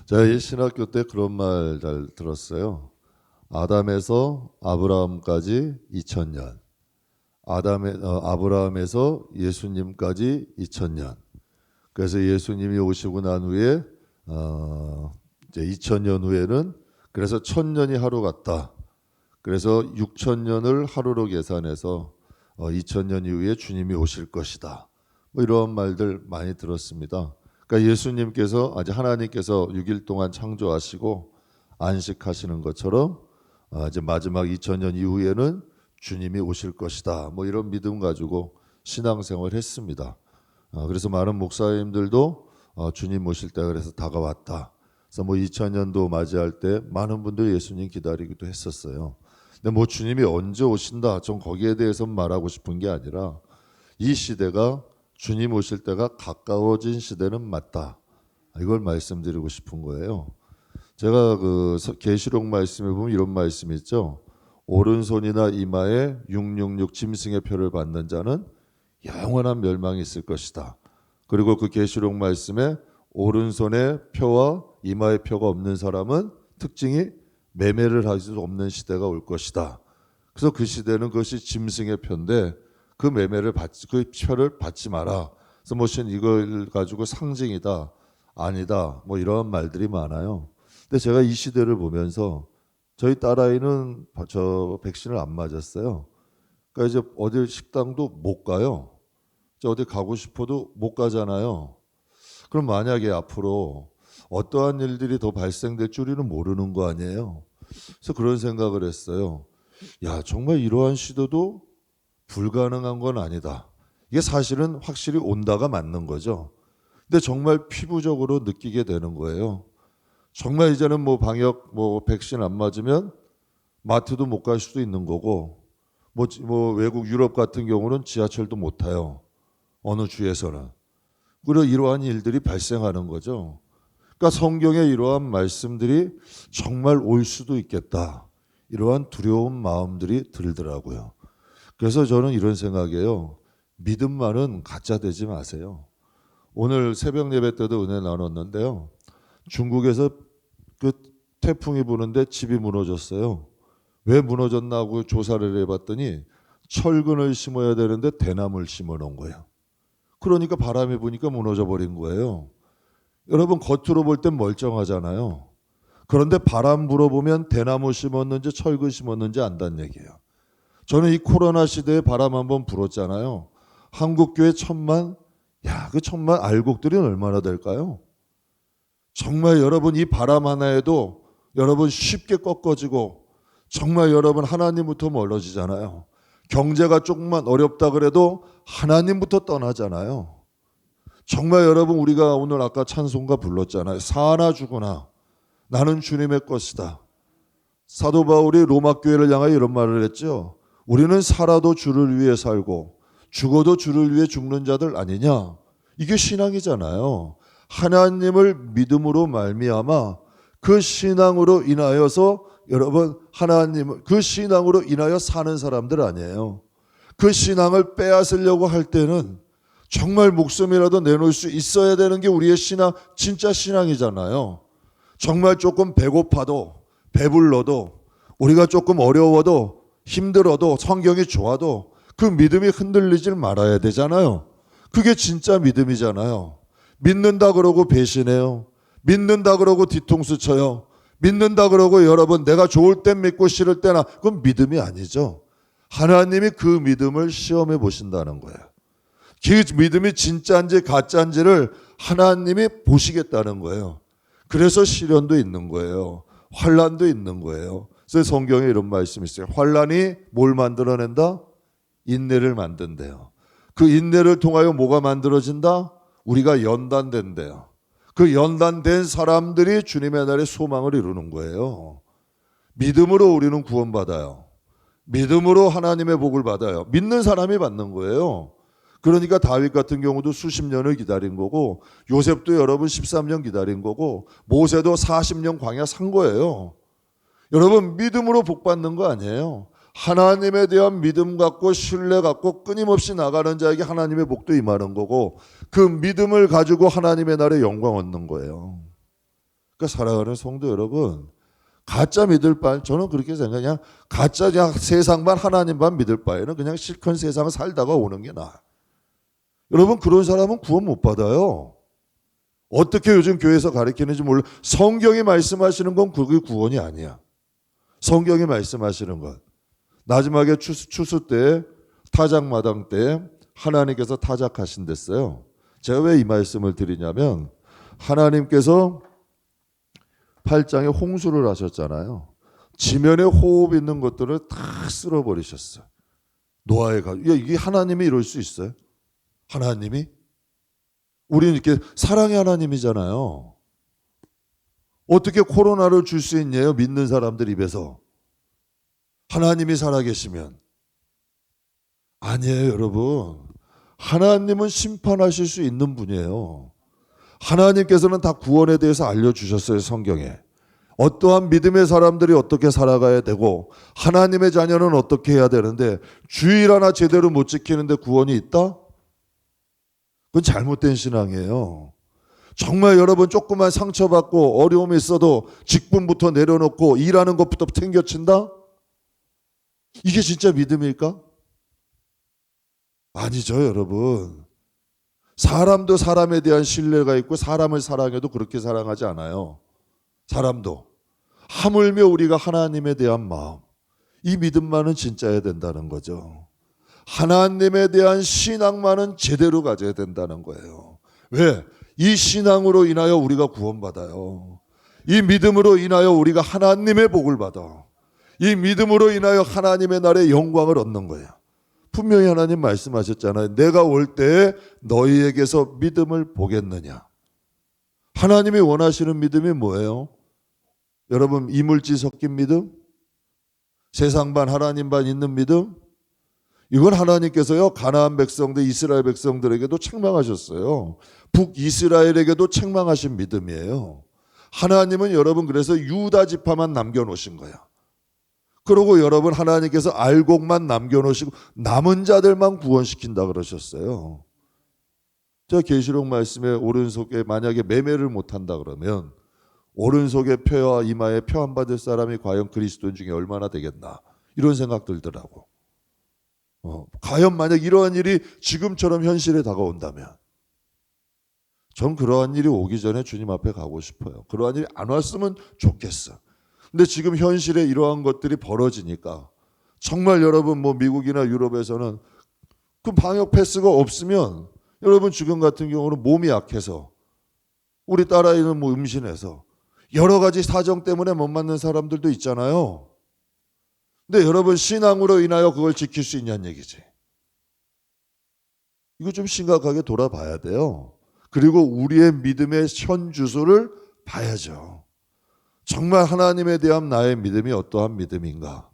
제가 신학교 때 그런 말 잘 들었어요. 아담에서 아브라함까지 2000년, 아브라함에서 예수님까지 2000년. 그래서 예수님이 오시고 난 후에 이제 2000년 후에는 그래서 1000년이 하루 같다. 그래서 6000년을 하루로 계산해서 2000년 이후에 주님이 오실 것이다. 뭐 이런 말들 많이 들었습니다. 그러니까 예수님께서 아직 하나님께서 6일 동안 창조하시고 안식하시는 것처럼 이제 마지막 2000년 이후에는 주님이 오실 것이다. 뭐 이런 믿음 가지고 신앙생활을 했습니다. 그래서 많은 목사님들도 주님 오실 때가 그래서 다가왔다. 그래서 뭐 2000년도 맞이할 때 많은 분들이 예수님 기다리기도 했었어요. 근데 뭐 주님이 언제 오신다, 좀 거기에 대해서 말하고 싶은 게 아니라 이 시대가 주님 오실 때가 가까워진 시대는 맞다. 이걸 말씀드리고 싶은 거예요. 제가 그 계시록 말씀에 보면 이런 말씀이 있죠. 오른손이나 이마에 666 짐승의 표를 받는 자는 영원한 멸망이 있을 것이다. 그리고 그 계시록 말씀에 오른손에 표와 이마에 표가 없는 사람은 특징이 매매를 할 수 없는 시대가 올 것이다. 그래서 그 시대는 그것이 짐승의 표인데 그 매매를 받지, 그 표를 받지 마라. 그래서 뭐신 이걸 가지고 상징이다, 아니다, 뭐 이런 말들이 많아요. 근데 제가 이 시대를 보면서 저희 딸아이는 저 백신을 안 맞았어요. 그러니까 이제 어디 식당도 못 가요. 어디 가고 싶어도 못 가잖아요. 그럼 만약에 앞으로 어떠한 일들이 더 발생될 줄은 모르는 거 아니에요. 그래서 그런 생각을 했어요. 야, 정말 이러한 시도도 불가능한 건 아니다. 이게 사실은 확실히 온다가 맞는 거죠. 근데 정말 피부적으로 느끼게 되는 거예요. 정말 이제는 뭐 방역 뭐 백신 안 맞으면 마트도 못 갈 수도 있는 거고 뭐 외국 유럽 같은 경우는 지하철도 못 타요. 어느 주에서는. 그리고 이러한 일들이 발생하는 거죠. 그러니까 성경에 이러한 말씀들이 정말 올 수도 있겠다. 이러한 두려운 마음들이 들더라고요. 그래서 저는 이런 생각이에요. 믿음만은 가짜 되지 마세요. 오늘 새벽 예배 때도 은혜 나눴는데요. 중국에서 그 태풍이 부는데 집이 무너졌어요. 왜 무너졌나고 조사를 해봤더니 철근을 심어야 되는데 대나무를 심어 놓은 거예요. 그러니까 바람이 부니까 무너져 버린 거예요. 여러분 겉으로 볼 땐 멀쩡하잖아요. 그런데 바람 불어보면 대나무 심었는지 철근 심었는지 안다는 얘기예요. 저는 이 코로나 시대에 바람 한번 불었잖아요. 한국교회 1000만, 그 1000만 알곡들이 얼마나 될까요? 정말 여러분 이 바람 하나에도 여러분 쉽게 꺾어지고 정말 여러분 하나님부터 멀어지잖아요. 경제가 조금만 어렵다 그래도 하나님부터 떠나잖아요. 정말 여러분 우리가 오늘 아까 찬송가 불렀잖아요. 사나 죽으나 나는 주님의 것이다. 사도 바울이 로마 교회를 향하여 이런 말을 했죠. 우리는 살아도 주를 위해 살고 죽어도 주를 위해 죽는 자들 아니냐. 이게 신앙이잖아요. 하나님을 믿음으로 말미암아 그 신앙으로 인하여서 여러분 하나님을 그 신앙으로 인하여 사는 사람들 아니에요. 그 신앙을 빼앗으려고 할 때는 정말 목숨이라도 내놓을 수 있어야 되는 게 우리의 신앙, 진짜 신앙이잖아요. 정말 조금 배고파도 배불러도 우리가 조금 어려워도 힘들어도 성경이 좋아도 그 믿음이 흔들리질 말아야 되잖아요. 그게 진짜 믿음이잖아요. 믿는다 그러고 배신해요. 믿는다 그러고 뒤통수 쳐요. 믿는다 그러고 여러분 내가 좋을 땐 믿고 싫을 때나 그건 믿음이 아니죠. 하나님이 그 믿음을 시험해 보신다는 거예요. 그 믿음이 진짜인지 가짜인지를 하나님이 보시겠다는 거예요. 그래서 시련도 있는 거예요. 환난도 있는 거예요. 그래서 성경에 이런 말씀이 있어요. 환난이 뭘 만들어낸다? 인내를 만든대요. 그 인내를 통하여 뭐가 만들어진다? 우리가 연단된대요. 그 연단된 사람들이 주님의 날에 소망을 이루는 거예요. 믿음으로 우리는 구원받아요. 믿음으로 하나님의 복을 받아요. 믿는 사람이 받는 거예요. 그러니까 다윗 같은 경우도 수십 년을 기다린 거고 요셉도 여러분 13년 기다린 거고 모세도 40년 광야 산 거예요. 여러분 믿음으로 복 받는 거 아니에요. 하나님에 대한 믿음 갖고 신뢰 갖고 끊임없이 나가는 자에게 하나님의 복도 임하는 거고 그 믿음을 가지고 하나님의 날에 영광 얻는 거예요. 그러니까 사랑하는 성도 여러분, 가짜 믿을 바에 저는 그렇게 생각해요. 그냥 가짜 그냥 세상 반 하나님 반 믿을 바에는 그냥 실컷 세상을 살다가 오는 게 나아. 여러분 그런 사람은 구원 못 받아요. 어떻게 요즘 교회에서 가르치는지 몰라. 성경이 말씀하시는 건 그게 구원이 아니야. 성경이 말씀하시는 것. 마지막에 추수 때 타작마당 때 하나님께서 타작하신댔어요. 제가 왜 이 말씀을 드리냐면 하나님께서 8장에 홍수를 하셨잖아요. 지면에 호흡 있는 것들을 다 쓸어버리셨어요. 노아의 가족. 이게 하나님이 이럴 수 있어요? 하나님이? 우리는 이렇게 사랑의 하나님이잖아요. 어떻게 코로나를 줄 수 있냐요? 믿는 사람들 입에서. 하나님이 살아계시면. 아니에요, 여러분. 하나님은 심판하실 수 있는 분이에요. 하나님께서는 다 구원에 대해서 알려주셨어요, 성경에. 어떠한 믿음의 사람들이 어떻게 살아가야 되고 하나님의 자녀는 어떻게 해야 되는데 주일 하나 제대로 못 지키는데 구원이 있다? 그건 잘못된 신앙이에요. 정말 여러분 조금만 상처받고 어려움이 있어도 직분부터 내려놓고 일하는 것부터 챙겨친다? 이게 진짜 믿음일까? 아니죠, 여러분. 사람도 사람에 대한 신뢰가 있고 사람을 사랑해도 그렇게 사랑하지 않아요. 사람도. 하물며 우리가 하나님에 대한 마음, 이 믿음만은 진짜야 된다는 거죠. 하나님에 대한 신앙만은 제대로 가져야 된다는 거예요. 왜? 이 신앙으로 인하여 우리가 구원받아요. 이 믿음으로 인하여 우리가 하나님의 복을 받아. 이 믿음으로 인하여 하나님의 나라의 영광을 얻는 거예요. 분명히 하나님 말씀하셨잖아요. 내가 올 때 너희에게서 믿음을 보겠느냐. 하나님이 원하시는 믿음이 뭐예요? 여러분 이물질 섞인 믿음? 세상 반 하나님 반 있는 믿음? 이건 하나님께서요 가나안 백성들 이스라엘 백성들에게도 책망하셨어요. 북이스라엘에게도 책망하신 믿음이에요. 하나님은 여러분 그래서 유다 지파만 남겨놓으신 거야. 그러고 여러분 하나님께서 알곡만 남겨놓으시고 남은 자들만 구원시킨다 그러셨어요. 저 계시록 말씀에 오른손에 만약에 매매를 못한다 그러면 오른손의 뼈와 이마에 표 안 받을 사람이 과연 그리스도인 중에 얼마나 되겠나 이런 생각 들더라고. 과연 만약 이러한 일이 지금처럼 현실에 다가온다면 전 그러한 일이 오기 전에 주님 앞에 가고 싶어요. 그러한 일이 안 왔으면 좋겠어. 근데 지금 현실에 이러한 것들이 벌어지니까 정말 여러분 뭐 미국이나 유럽에서는 그 방역 패스가 없으면 여러분 지금 같은 경우는 몸이 약해서 우리 딸아이는 뭐 임신해서 여러 가지 사정 때문에 못 맞는 사람들도 있잖아요. 근데 여러분 신앙으로 인하여 그걸 지킬 수 있냐는 얘기지. 이거 좀 심각하게 돌아봐야 돼요. 그리고 우리의 믿음의 현 주소를 봐야죠. 정말 하나님에 대한 나의 믿음이 어떠한 믿음인가?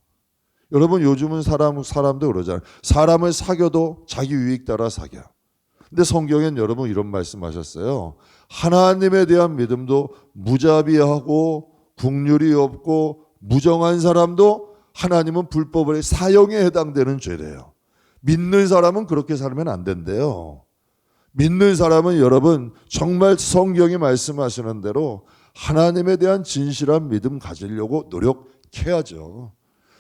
여러분 요즘은 사람도 그러잖아요. 사람을 사귀어도 자기 유익 따라 사겨. 근데 성경엔 여러분 이런 말씀하셨어요. 하나님에 대한 믿음도 무자비하고 긍휼이 없고 무정한 사람도 하나님은 불법의 사형에 해당되는 죄래요. 믿는 사람은 그렇게 살면 안 된대요. 믿는 사람은 여러분 정말 성경이 말씀하시는 대로 하나님에 대한 진실한 믿음 가지려고 노력해야죠.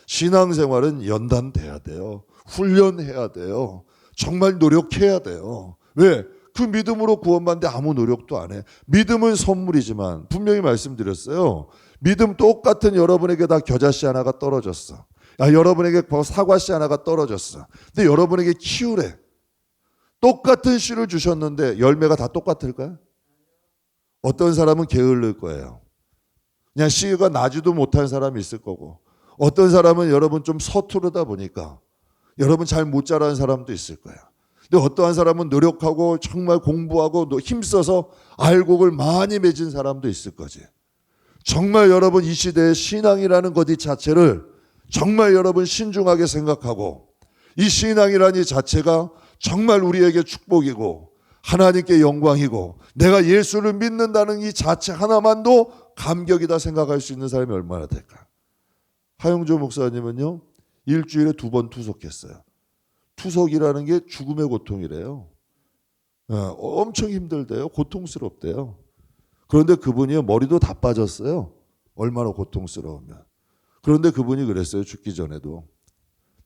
신앙생활은 연단돼야 돼요. 훈련해야 돼요. 정말 노력해야 돼요. 왜? 그 믿음으로 구원받는데 아무 노력도 안 해. 믿음은 선물이지만 분명히 말씀드렸어요. 믿음 똑같은 여러분에게 다 겨자씨 하나가 떨어졌어. 여러분에게 사과씨 하나가 떨어졌어. 근데 여러분에게 키우래. 똑같은 씨를 주셨는데 열매가 다 똑같을까요? 어떤 사람은 게을를 거예요. 그냥 씨가 나지도 못한 사람이 있을 거고 어떤 사람은 여러분 좀 서투르다 보니까 여러분 잘 못 자라는 사람도 있을 거예요. 근데 어떠한 사람은 노력하고 정말 공부하고 힘써서 알곡을 많이 맺은 사람도 있을 거지. 정말 여러분 이 시대의 신앙이라는 것 이 자체를 정말 여러분 신중하게 생각하고 이 신앙이라는 이 자체가 정말 우리에게 축복이고 하나님께 영광이고 내가 예수를 믿는다는 이 자체 하나만도 감격이다 생각할 수 있는 사람이 얼마나 될까? 하영조 목사님은요 일주일에 2번 투석했어요. 투석이라는 게 죽음의 고통이래요. 엄청 힘들대요. 고통스럽대요. 그런데 그분이 머리도 다 빠졌어요. 얼마나 고통스러우면. 그런데 그분이 그랬어요. 죽기 전에도.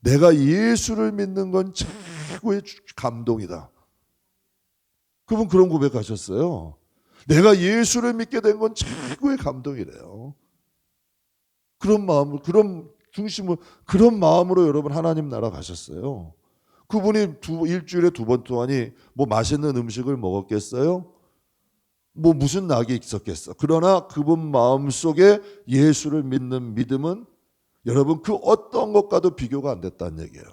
내가 예수를 믿는 건 최고의 감동이다. 그분 그런 고백하셨어요. 내가 예수를 믿게 된 건 최고의 감동이래요. 그런 마음으로, 그런 중심을, 그런 마음으로 여러분 하나님 나라 가셨어요. 그분이 일주일에 2번 동안이 뭐 맛있는 음식을 먹었겠어요? 뭐 무슨 낙이 있었겠어. 그러나 그분 마음속에 예수를 믿는 믿음은 여러분 그 어떤 것과도 비교가 안 됐다는 얘기예요.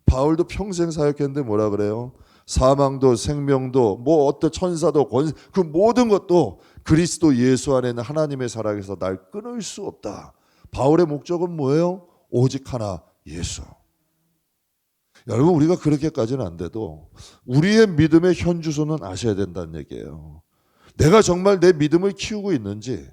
바울도 평생 사역했는데 뭐라 그래요? 사망도 생명도 뭐 어떤 천사도 그 모든 것도 그리스도 예수 안에 있는 하나님의 사랑에서 날 끊을 수 없다. 바울의 목적은 뭐예요? 오직 하나, 예수. 여러분 우리가 그렇게까지는 안 돼도 우리의 믿음의 현주소는 아셔야 된다는 얘기예요. 내가 정말 내 믿음을 키우고 있는지,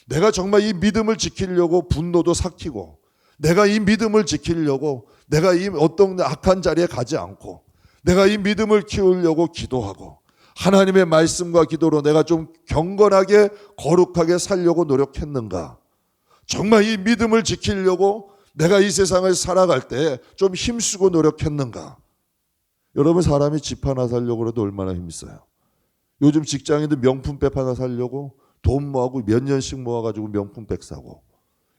내가 정말 이 믿음을 지키려고 분노도 삭히고, 내가 이 믿음을 지키려고 내가 이 어떤 악한 자리에 가지 않고, 내가 이 믿음을 키우려고 기도하고 하나님의 말씀과 기도로 내가 좀 경건하게 거룩하게 살려고 노력했는가? 정말 이 믿음을 지키려고 내가 이 세상을 살아갈 때 좀 힘쓰고 노력했는가? 여러분 사람이 집 하나 살려고 해도 얼마나 힘써요. 요즘 직장인들 명품백 하나 살려고 돈 모아고 몇 년씩 모아가지고 명품백 사고,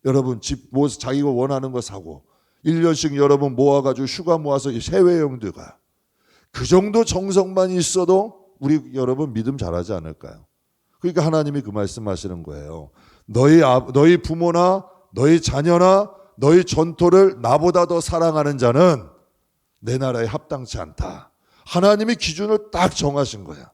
여러분 집 뭐 자기가 원하는 거 사고 1년씩 여러분 모아가지고 휴가 모아서 해외여행도 가요. 그 정도 정성만 있어도 우리 여러분 믿음 잘하지 않을까요? 그러니까 하나님이 그 말씀하시는 거예요. 너희 부모나 너희 자녀나 너희 전토를 나보다 더 사랑하는 자는 내 나라에 합당치 않다. 하나님이 기준을 딱 정하신 거야.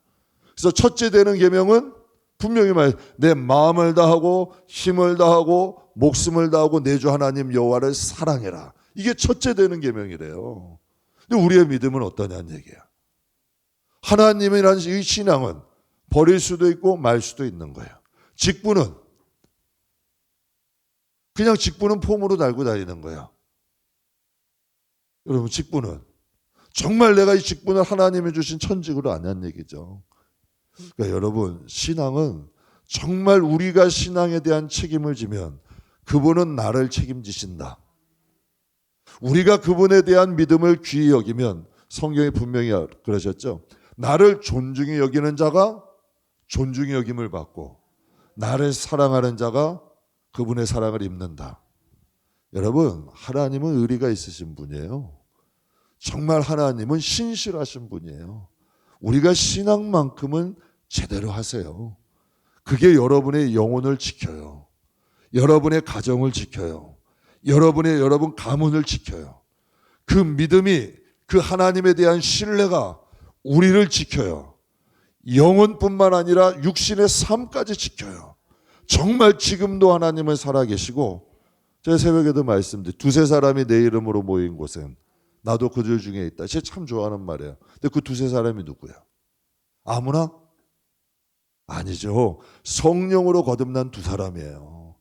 그래서 첫째 되는 계명은 분명히 내 마음을 다하고 힘을 다하고 목숨을 다하고 내 주 하나님 여호와를 사랑해라. 이게 첫째 되는 계명이래요. 근데 우리의 믿음은 어떠냐는 얘기야. 하나님이라는 이 신앙은 버릴 수도 있고 말 수도 있는 거예요. 직분은 그냥 직분은 폼으로 달고 다니는 거예요. 여러분 직분은 정말 내가 이 직분을 하나님이 주신 천직으로 아냐는 얘기죠. 그러니까 여러분 신앙은 정말 우리가 신앙에 대한 책임을 지면 그분은 나를 책임지신다. 우리가 그분에 대한 믿음을 귀히 여기면 성경이 분명히 그러셨죠. 나를 존중히 여기는 자가 존중히 여김을 받고 나를 사랑하는 자가 그분의 사랑을 입는다. 여러분 하나님은 의리가 있으신 분이에요. 정말 하나님은 신실하신 분이에요. 우리가 신앙만큼은 제대로 하세요. 그게 여러분의 영혼을 지켜요. 여러분의 가정을 지켜요. 여러분 가문을 지켜요. 그 믿음이 그 하나님에 대한 신뢰가 우리를 지켜요. 영혼뿐만 아니라 육신의 삶까지 지켜요. 정말 지금도 하나님은 살아계시고 제가 새벽에도 말씀드린 2-3사람이 내 이름으로 모인 곳엔 나도 그들 중에 있다. 제가 참 좋아하는 말이에요. 근데 그 2-3사람이 누구야? 아무나? 아니죠. 성령으로 거듭난 2사람이에요.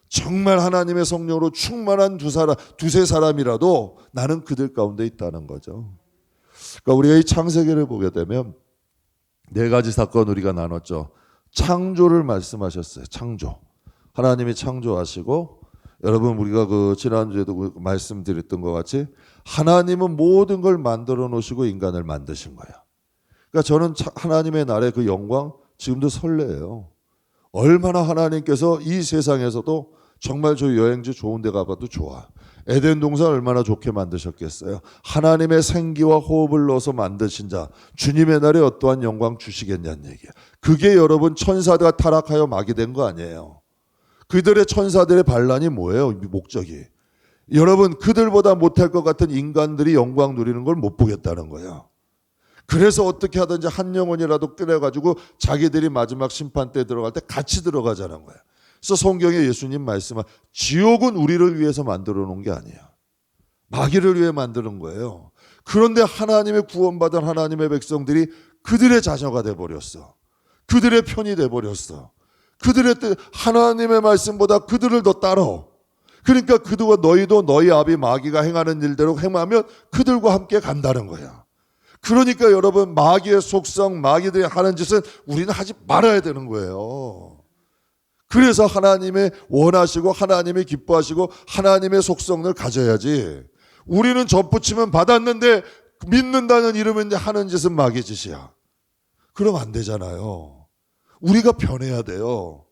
정말 하나님의 성령으로 충만한 2-3사람이라도 나는 그들 가운데 있다는 거죠. 그러니까 우리가 이 창세기를 보게 되면 4가지 사건 우리가 나눴죠. 창조를 말씀하셨어요. 창조. 하나님이 창조하시고 여러분 우리가 그 지난주에도 말씀드렸던 것 같이 하나님은 모든 걸 만들어 놓으시고 인간을 만드신 거예요. 그러니까 저는 하나님의 나라의 그 영광 지금도 설레요. 얼마나 하나님께서 이 세상에서도 정말 저 여행지 좋은 데 가봐도 좋아. 에덴 동산 얼마나 좋게 만드셨겠어요. 하나님의 생기와 호흡을 넣어서 만드신 자 주님의 날에 어떠한 영광 주시겠냐는 얘기야. 그게 여러분 천사가 타락하여 마귀 된 거 아니에요. 그들의 천사들의 반란이 뭐예요? 목적이. 여러분 그들보다 못할 것 같은 인간들이 영광 누리는 걸 못 보겠다는 거야. 그래서 어떻게 하든지 한 영혼이라도 끌어가지고 자기들이 마지막 심판 때 들어갈 때 같이 들어가자는 거야. 그래서 성경에 예수님 말씀은 지옥은 우리를 위해서 만들어 놓은 게 아니에요. 마귀를 위해 만드는 거예요. 그런데 하나님의 구원받은 하나님의 백성들이 그들의 자녀가 돼버렸어. 그들의 편이 돼버렸어. 그들의 뜻, 하나님의 말씀보다 그들을 더 따라. 그러니까 그들과 너희도 너희 아비 마귀가 행하는 일대로 행하면 그들과 함께 간다는 거야. 그러니까 여러분 마귀의 속성, 마귀들이 하는 짓은 우리는 하지 말아야 되는 거예요. 그래서 하나님의 원하시고 하나님의 기뻐하시고 하나님의 속성을 가져야지. 우리는 접붙임은 받았는데 믿는다는 이름인데 하는 짓은 마귀 짓이야. 그럼 안 되잖아요. 우리가 변해야 돼요.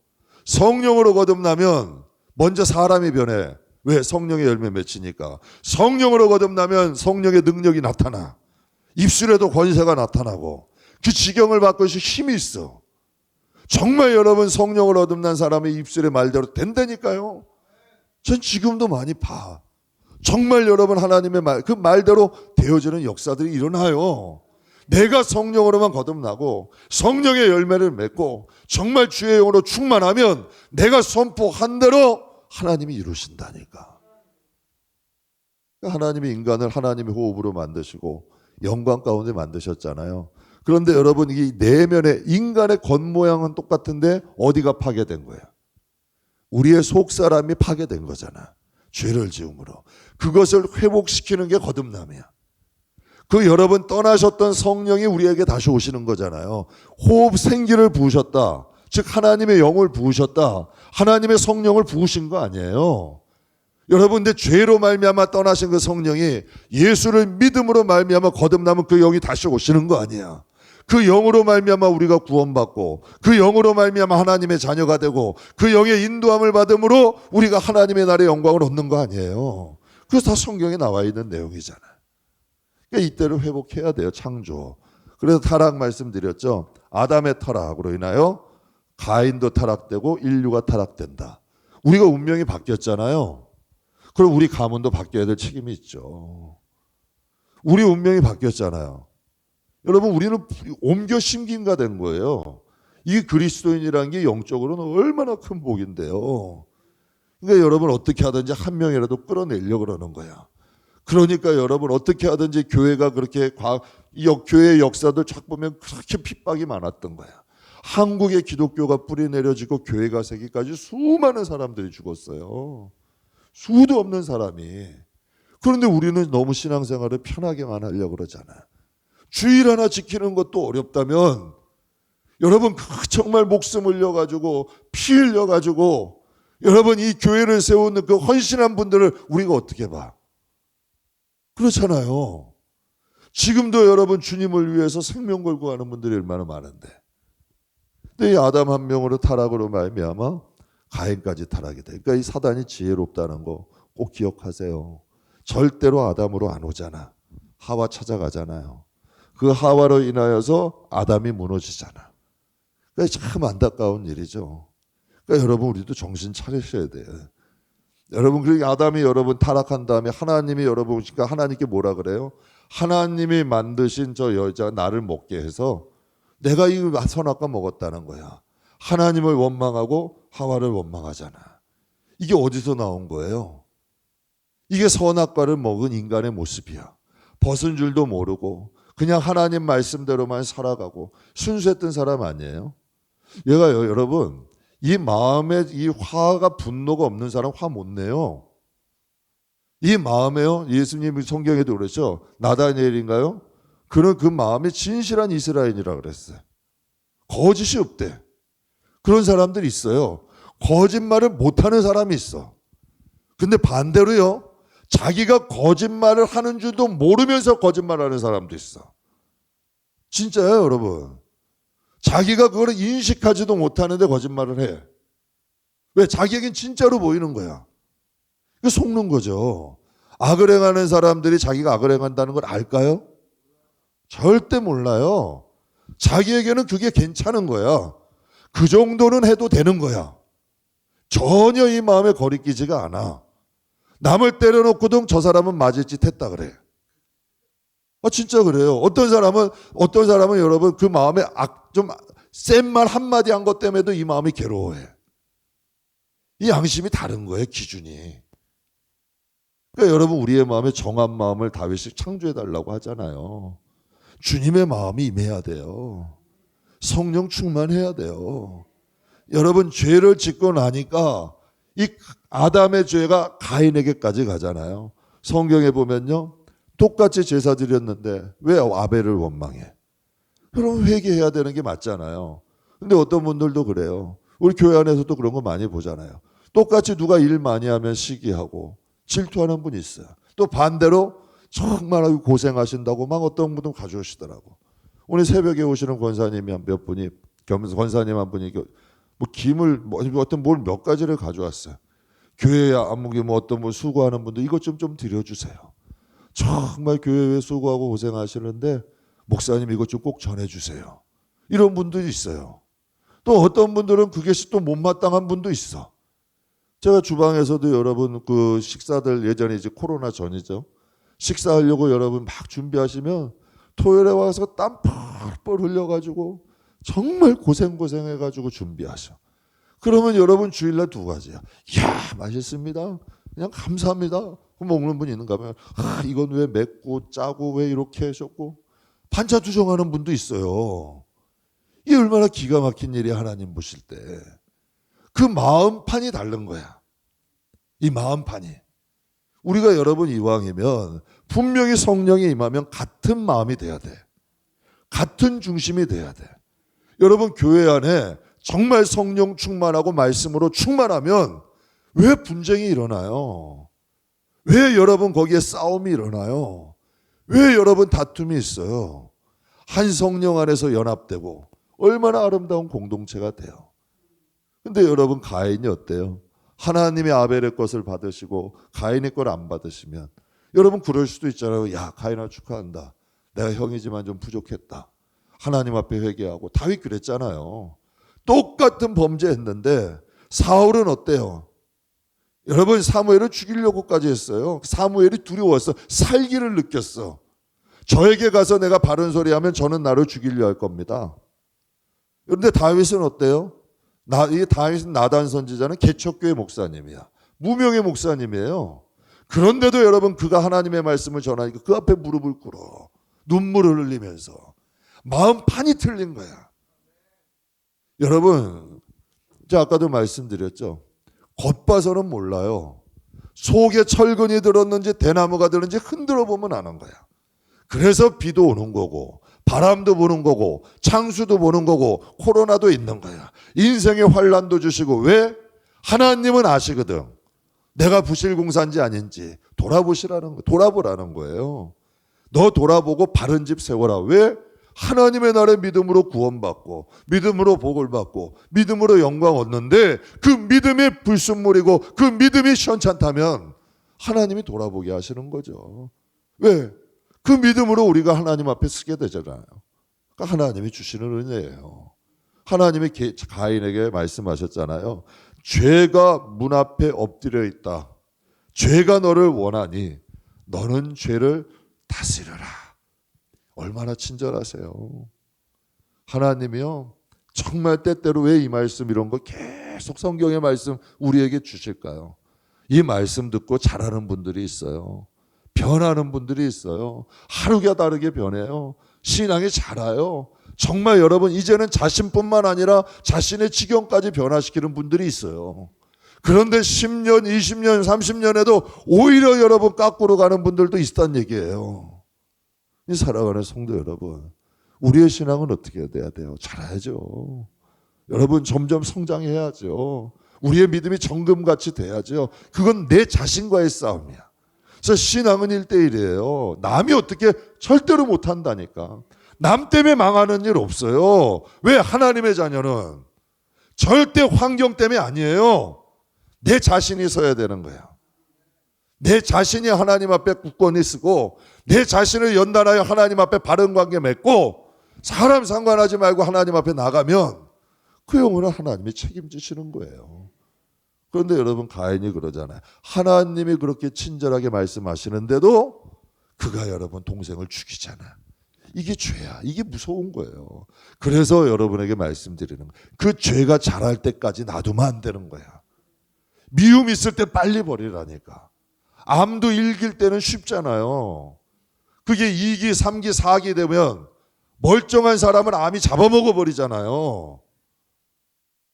성령으로 거듭나면 먼저 사람이 변해. 왜? 성령의 열매 맺히니까. 성령으로 거듭나면 성령의 능력이 나타나. 입술에도 권세가 나타나고 그 지경을 받고 힘이 있어. 정말 여러분 성령으로 거듭난 사람의 입술의 말대로 된다니까요. 전 지금도 많이 봐. 정말 여러분 하나님의 말, 그 말대로 되어지는 역사들이 일어나요. 내가 성령으로만 거듭나고 성령의 열매를 맺고 정말 주의 영으로 충만하면 내가 선포한 대로 하나님이 이루신다니까. 하나님이 인간을 하나님의 호흡으로 만드시고 영광 가운데 만드셨잖아요. 그런데 여러분 이 내면의 인간의 겉모양은 똑같은데 어디가 파괴된 거예요? 우리의 속사람이 파괴된 거잖아. 죄를 지음으로. 그것을 회복시키는 게 거듭남이야. 그 여러분 떠나셨던 성령이 우리에게 다시 오시는 거잖아요. 호흡 생기를 부으셨다. 즉 하나님의 영을 부으셨다. 하나님의 성령을 부으신 거 아니에요. 여러분 근데 죄로 말미암아 떠나신 그 성령이 예수를 믿음으로 말미암아 거듭나면 그 영이 다시 오시는 거 아니야. 그 영으로 말미암아 우리가 구원받고 그 영으로 말미암아 하나님의 자녀가 되고 그 영의 인도함을 받음으로 우리가 하나님의 나라의 영광을 얻는 거 아니에요. 그래서 다 성경에 나와 있는 내용이잖아. 그러니까 이때를 회복해야 돼요. 창조. 그래서 타락 말씀드렸죠. 아담의 타락으로 인하여 가인도 타락되고 인류가 타락된다. 우리가 운명이 바뀌었잖아요. 그럼 우리 가문도 바뀌어야 될 책임이 있죠. 우리 운명이 바뀌었잖아요. 여러분 우리는 옮겨 심김가 된 거예요. 이 그리스도인이라는 게 영적으로는 얼마나 큰 복인데요. 그러니까 여러분 어떻게 하든지 한 명이라도 끌어내려고 그러는 거야. 그러니까 여러분 어떻게 하든지 교회가 그렇게 교회의 역사들 쫙 보면 그렇게 핍박이 많았던 거야. 한국의 기독교가 뿌리 내려지고 교회가 세기까지 수많은 사람들이 죽었어요. 수도 없는 사람이. 그런데 우리는 너무 신앙생활을 편하게만 하려고 그러잖아. 주일 하나 지키는 것도 어렵다면 여러분 정말 목숨 흘려가지고 피 흘려가지고 여러분 이 교회를 세우는 그 헌신한 분들을 우리가 어떻게 봐? 그렇잖아요. 지금도 여러분 주님을 위해서 생명 걸고 하는 분들이 얼마나 많은데. 근데 이 아담 한 명으로 타락으로 말미암아 가인까지 타락이 돼. 그러니까 이 사단이 지혜롭다는 거 꼭 기억하세요. 절대로 아담으로 안 오잖아. 하와 찾아가잖아요. 그 하와로 인하여서 아담이 무너지잖아. 그러니까 참 안타까운 일이죠. 그러니까 여러분 우리도 정신 차리셔야 돼요. 여러분 그러니까 아담이 여러분 타락한 다음에 하나님이 여러분 그러니까 하나님께 뭐라 그래요? 하나님이 만드신 저 여자 나를 먹게 해서 내가 이 선악과 먹었다는 거야. 하나님을 원망하고 하와를 원망하잖아. 이게 어디서 나온 거예요? 이게 선악과를 먹은 인간의 모습이야. 벗은 줄도 모르고 그냥 하나님 말씀대로만 살아가고 순수했던 사람 아니에요? 얘가 여러분 이 마음에 이 화가 분노가 없는 사람 화 못 내요. 이 마음에요. 예수님이 성경에도 그랬죠. 나다니엘인가요? 그는 그 마음에 진실한 이스라엘이라 그랬어요. 거짓이 없대. 그런 사람들이 있어요. 거짓말을 못하는 사람이 있어. 근데 반대로요. 자기가 거짓말을 하는 줄도 모르면서 거짓말하는 사람도 있어. 진짜요, 여러분. 자기가 그걸 인식하지도 못하는데 거짓말을 해. 왜? 자기에겐 진짜로 보이는 거야. 속는 거죠. 악을 행하는 사람들이 자기가 악을 행한다는 걸 알까요? 절대 몰라요. 자기에게는 그게 괜찮은 거야. 그 정도는 해도 되는 거야. 전혀 이 마음에 거리끼지가 않아. 남을 때려놓고도 저 사람은 맞을 짓 했다 그래. 진짜 그래요. 어떤 사람은 여러분 그 마음에 좀 센 말 한마디 한 것 때문에도 이 마음이 괴로워해. 이 양심이 다른 거예요, 기준이. 그러니까 여러분 우리의 마음에 정한 마음을 다윗이 창조해달라고 하잖아요. 주님의 마음이 임해야 돼요. 성령 충만해야 돼요. 여러분 죄를 짓고 나니까 이 아담의 죄가 가인에게까지 가잖아요. 성경에 보면요. 똑같이 제사 드렸는데 왜 아벨을 원망해? 그럼 회개해야 되는 게 맞잖아요. 근데 어떤 분들도 그래요. 우리 교회 안에서도 그런 거 많이 보잖아요. 똑같이 누가 일 많이 하면 시기하고 질투하는 분이 있어요. 또 반대로 정말 고생하신다고 막 어떤 분은 가져오시더라고. 오늘 새벽에 오시는 권사님이 몇 분이, 권사님 한 분이 뭐 김을 어떤 뭘 몇 가지를 가져왔어요. 교회에 아무게 뭐 어떤 분 수고하는 분들 이것 좀 드려주세요. 정말 교회에 수고하고 고생하시는데 목사님 이것 좀 꼭 전해주세요. 이런 분들이 있어요. 또 어떤 분들은 그게 또 못마땅한 분도 있어. 제가 주방에서도 여러분 그 식사들 예전에 이제 코로나 전이죠. 식사하려고 여러분 막 준비하시면 토요일에 와서 땀 펄펄 흘려가지고 정말 고생해가지고 준비하셔. 그러면 여러분 주일날 두 가지야. 이야 맛있습니다. 그냥 감사합니다. 먹는 분이 있는가 하면 이건 왜 맵고 짜고 왜 이렇게 하셨고 반찬 투정하는 분도 있어요. 이게 얼마나 기가 막힌 일이 하나님 보실 때. 그 마음판이 다른 거야. 이 마음판이. 우리가 여러분 이왕이면 분명히 성령이 임하면 같은 마음이 돼야 돼. 같은 중심이 돼야 돼. 여러분 교회 안에 정말 성령 충만하고 말씀으로 충만하면 왜 분쟁이 일어나요? 왜 여러분 거기에 싸움이 일어나요? 왜 여러분 다툼이 있어요? 한 성령 안에서 연합되고 얼마나 아름다운 공동체가 돼요. 근데 여러분 가인이 어때요? 하나님이 아벨의 것을 받으시고 가인의 걸 안 받으시면 여러분 그럴 수도 있잖아요. 야 가인아 축하한다. 내가 형이지만 좀 부족했다. 하나님 앞에 회개하고 다윗 그랬잖아요. 똑같은 범죄했는데 사울은 어때요? 여러분 사무엘을 죽이려고까지 했어요. 사무엘이 두려워서 살기를 느꼈어. 저에게 가서 내가 바른 소리 하면 저는 나를 죽이려 할 겁니다. 그런데 다윗은 어때요? 이 다윗은 나단 선지자는 개척교회 목사님이야. 무명의 목사님이에요. 그런데도 여러분 그가 하나님의 말씀을 전하니까 그 앞에 무릎을 꿇어. 눈물을 흘리면서. 마음판이 틀린 거야. 여러분 제가 아까도 말씀드렸죠. 겉봐서는 몰라요. 속에 철근이 들었는지 대나무가 들었는지 흔들어 보면 아는 거야. 그래서 비도 오는 거고 바람도 부는 거고 창수도 보는 거고 코로나도 있는 거야. 인생의 환란도 주시고 왜? 하나님은 아시거든. 내가 부실공사인지 아닌지 돌아보라는 거예요. 너 돌아보고 바른 집 세워라. 왜? 하나님의 나라의 믿음으로 구원받고 믿음으로 복을 받고 믿음으로 영광 얻는데 그 믿음이 불순물이고 그 믿음이 시원찮다면 하나님이 돌아보게 하시는 거죠. 왜? 그 믿음으로 우리가 하나님 앞에 서게 되잖아요. 그러니까 하나님이 주시는 은혜예요. 하나님이 가인에게 말씀하셨잖아요. 죄가 문 앞에 엎드려 있다. 죄가 너를 원하니 너는 죄를 다스려라. 얼마나 친절하세요. 하나님이요. 정말 때때로 왜 이 말씀 이런 거 계속 성경의 말씀 우리에게 주실까요? 이 말씀 듣고 잘하는 분들이 있어요. 변하는 분들이 있어요. 하루가 다르게 변해요. 신앙이 자라요. 정말 여러분 이제는 자신뿐만 아니라 자신의 지경까지 변화시키는 분들이 있어요. 그런데 10년, 20년, 30년에도 오히려 여러분 깎으러 가는 분들도 있다는 얘기예요. 이 사랑하는 성도 여러분, 우리의 신앙은 어떻게 돼야 돼요? 자라야죠. 여러분 점점 성장해야죠. 우리의 믿음이 정금같이 돼야죠. 그건 내 자신과의 싸움이야. 그래서 신앙은 1대1이에요. 남이 어떻게 절대로 못한다니까. 남 때문에 망하는 일 없어요. 왜? 하나님의 자녀는 절대 환경 때문에 아니에요. 내 자신이 서야 되는 거야. 내 자신이 하나님 앞에 굳건히 서고 내 자신을 연단하여 하나님 앞에 바른 관계 맺고 사람 상관하지 말고 하나님 앞에 나가면 그 영혼은 하나님이 책임지시는 거예요. 그런데 여러분 가인이 그러잖아요. 하나님이 그렇게 친절하게 말씀하시는데도 그가 여러분 동생을 죽이잖아. 이게 죄야. 이게 무서운 거예요. 그래서 여러분에게 말씀드리는 거예요. 그 죄가 자랄 때까지 놔두면 안 되는 거야. 미움 있을 때 빨리 버리라니까. 암도 1기일 때는 쉽잖아요. 그게 2기, 3기, 4기 되면 멀쩡한 사람을 암이 잡아먹어 버리잖아요.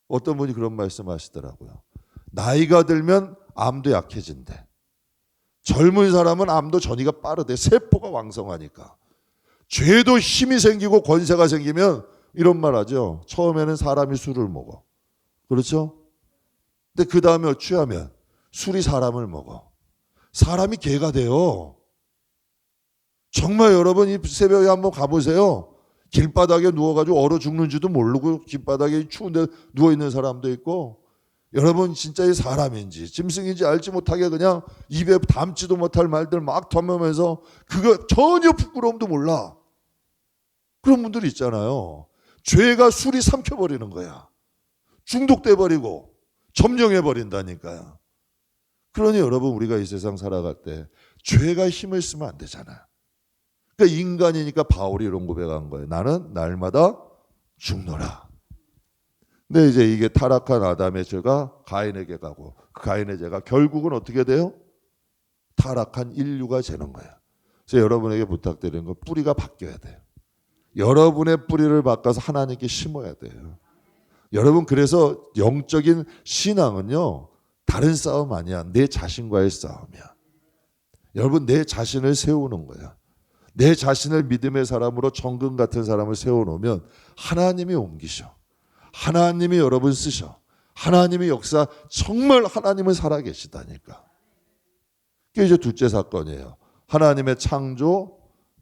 어떤 분이 그런 말씀 하시더라고요. 나이가 들면 암도 약해진대. 젊은 사람은 암도 전이가 빠르대. 세포가 왕성하니까. 죄도 힘이 생기고 권세가 생기면 이런 말 하죠. 처음에는 사람이 술을 먹어. 그렇죠? 근데 그 다음에 취하면 술이 사람을 먹어. 사람이 개가 돼요. 정말 여러분 이 새벽에 한번 가보세요. 길바닥에 누워가지고 얼어 죽는지도 모르고 길바닥에 추운데 누워있는 사람도 있고, 여러분 진짜 이 사람인지 짐승인지 알지 못하게 그냥 입에 담지도 못할 말들 막 덤으면서 그거 전혀 부끄러움도 몰라. 그런 분들이 있잖아요. 죄가 술이 삼켜버리는 거야. 중독돼 버리고 점령해 버린다니까요. 그러니 여러분 우리가 이 세상 살아갈 때 죄가 힘을 쓰면 안 되잖아요. 그러니까 인간이니까 바울이 이런 고백한 거예요. 나는 날마다 죽노라. 근데 이제 이게 타락한 아담의 죄가 가인에게 가고 그 가인의 죄가 결국은 어떻게 돼요? 타락한 인류가 되는 거예요. 그래서 여러분에게 부탁드리는 건 뿌리가 바뀌어야 돼요. 여러분의 뿌리를 바꿔서 하나님께 심어야 돼요. 여러분 그래서 영적인 신앙은요 다른 싸움 아니야. 내 자신과의 싸움이야. 여러분 내 자신을 세우는 거야. 내 자신을 믿음의 사람으로 정금 같은 사람을 세워놓으면 하나님이 옮기셔. 하나님이 여러분 쓰셔. 하나님의 역사, 정말 하나님은 살아계시다니까. 그게 이제 둘째 사건이에요. 하나님의 창조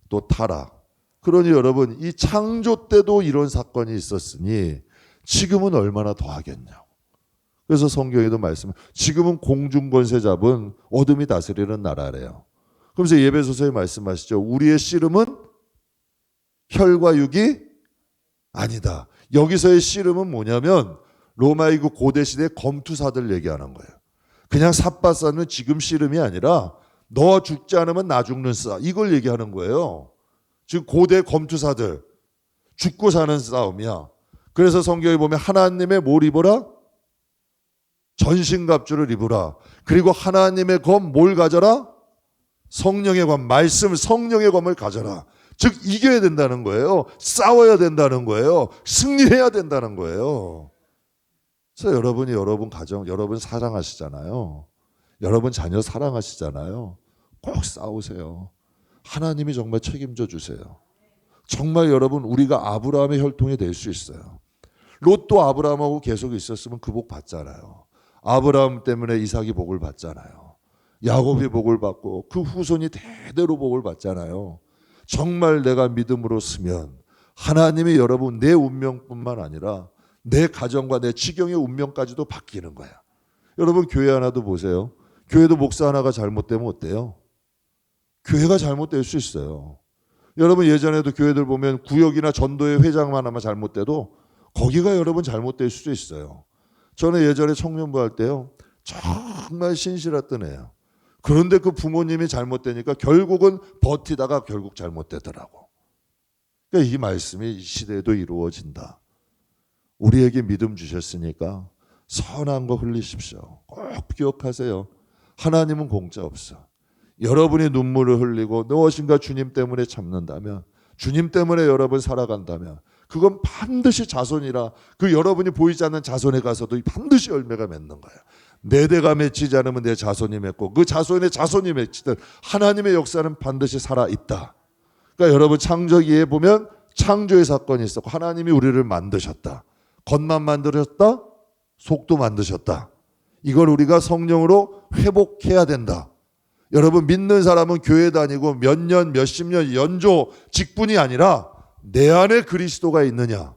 또 타락. 그러니 여러분 이 창조 때도 이런 사건이 있었으니 지금은 얼마나 더 하겠냐고. 그래서 성경에도 말씀을 지금은 공중권세 잡은 어둠이 다스리는 나라래요. 그러면서 예배소서에 말씀하시죠. 우리의 씨름은 혈과 육이 아니다. 여기서의 씨름은 뭐냐면 로마의 그 고대 시대 검투사들 얘기하는 거예요. 그냥 삿바싸는 지금 씨름이 아니라 너 죽지 않으면 나 죽는 싸. 이걸 얘기하는 거예요. 지금 고대 검투사들 죽고 사는 싸움이야. 그래서 성경에 보면 하나님의 뭘 입어라? 전신갑주를 입으라. 그리고 하나님의 검 뭘 가져라? 성령의 검, 말씀 성령의 검을 가져라. 즉 이겨야 된다는 거예요. 싸워야 된다는 거예요. 승리해야 된다는 거예요. 그래서 여러분이 여러분 가정, 여러분 사랑하시잖아요. 여러분 자녀 사랑하시잖아요. 꼭 싸우세요. 하나님이 정말 책임져 주세요. 정말 여러분 우리가 아브라함의 혈통이 될 수 있어요. 롯도 아브라함하고 계속 있었으면 그 복 받잖아요. 아브라함 때문에 이삭이 복을 받잖아요. 야곱이 복을 받고 그 후손이 대대로 복을 받잖아요. 정말 내가 믿음으로 쓰면 하나님이 여러분 내 운명뿐만 아니라 내 가정과 내 지경의 운명까지도 바뀌는 거야. 여러분 교회 하나도 보세요. 교회도 목사 하나가 잘못되면 어때요? 교회가 잘못될 수 있어요. 여러분 예전에도 교회들 보면 구역이나 전도회 회장만 하면 잘못돼도 거기가 여러분 잘못될 수도 있어요. 저는 예전에 청년부 할 때요. 정말 신실했던 애예요. 그런데 그 부모님이 잘못되니까 결국은 버티다가 결국 잘못되더라고. 그러니까 이 말씀이 이 시대에도 이루어진다. 우리에게 믿음 주셨으니까 선한 거 흘리십시오. 꼭 기억하세요. 하나님은 공짜 없어. 여러분이 눈물을 흘리고 무엇인가 주님 때문에 참는다면, 주님 때문에 여러분 살아간다면 그건 반드시 자손이라, 그 여러분이 보이지 않는 자손에 가서도 반드시 열매가 맺는 거예요. 내 대가 맺히지 않으면 내 자손이 맺고 그 자손의 자손이 맺히든 하나님의 역사는 반드시 살아있다. 그러니까 여러분 창조기에 보면 창조의 사건이 있었고 하나님이 우리를 만드셨다. 겉만 만드셨다. 속도 만드셨다. 이걸 우리가 성령으로 회복해야 된다. 여러분 믿는 사람은 교회 다니고 몇 년, 몇십 년 연조 직분이 아니라 내 안에 그리스도가 있느냐,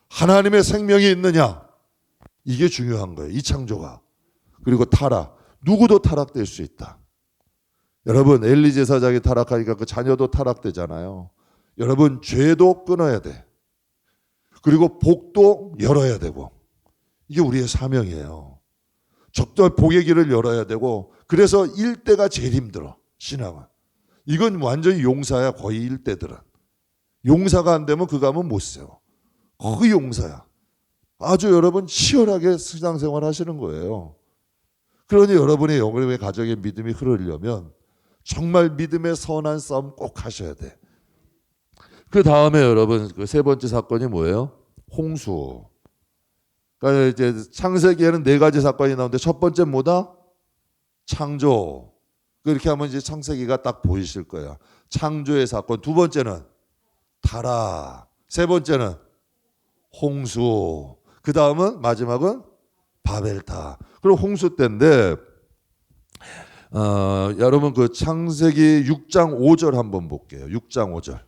하나님의 생명이 있느냐, 이게 중요한 거예요. 이 창조가. 그리고 타락. 누구도 타락될 수 있다. 여러분 엘리 제사장이 타락하니까 그 자녀도 타락되잖아요. 여러분 죄도 끊어야 돼. 그리고 복도 열어야 되고, 이게 우리의 사명이에요. 적절 복의 길을 열어야 되고, 그래서 일대가 제일 힘들어. 신앙은. 이건 완전히 용사야. 거의 일대들은. 용사가 안 되면 그 가면 못 세워. 거의 용사야. 아주 여러분 치열하게 신앙생활 하시는 거예요. 그러니 여러분의 영혼의 가정의 믿음이 흐르려면 정말 믿음의 선한 싸움 꼭 하셔야 돼. 그 다음에 여러분 그 세 번째 사건이 뭐예요? 홍수. 그러니까 이제 창세기에는 네 가지 사건이 나오는데 첫 번째 뭐다? 창조. 그렇게 하면 이제 창세기가 딱 보이실 거예요. 창조의 사건. 두 번째는 타락. 세 번째는 홍수. 그 다음은 마지막은 바벨타. 그리고 홍수 때인데 여러분 그 창세기 6장 5절 한번 볼게요. 6장 5절.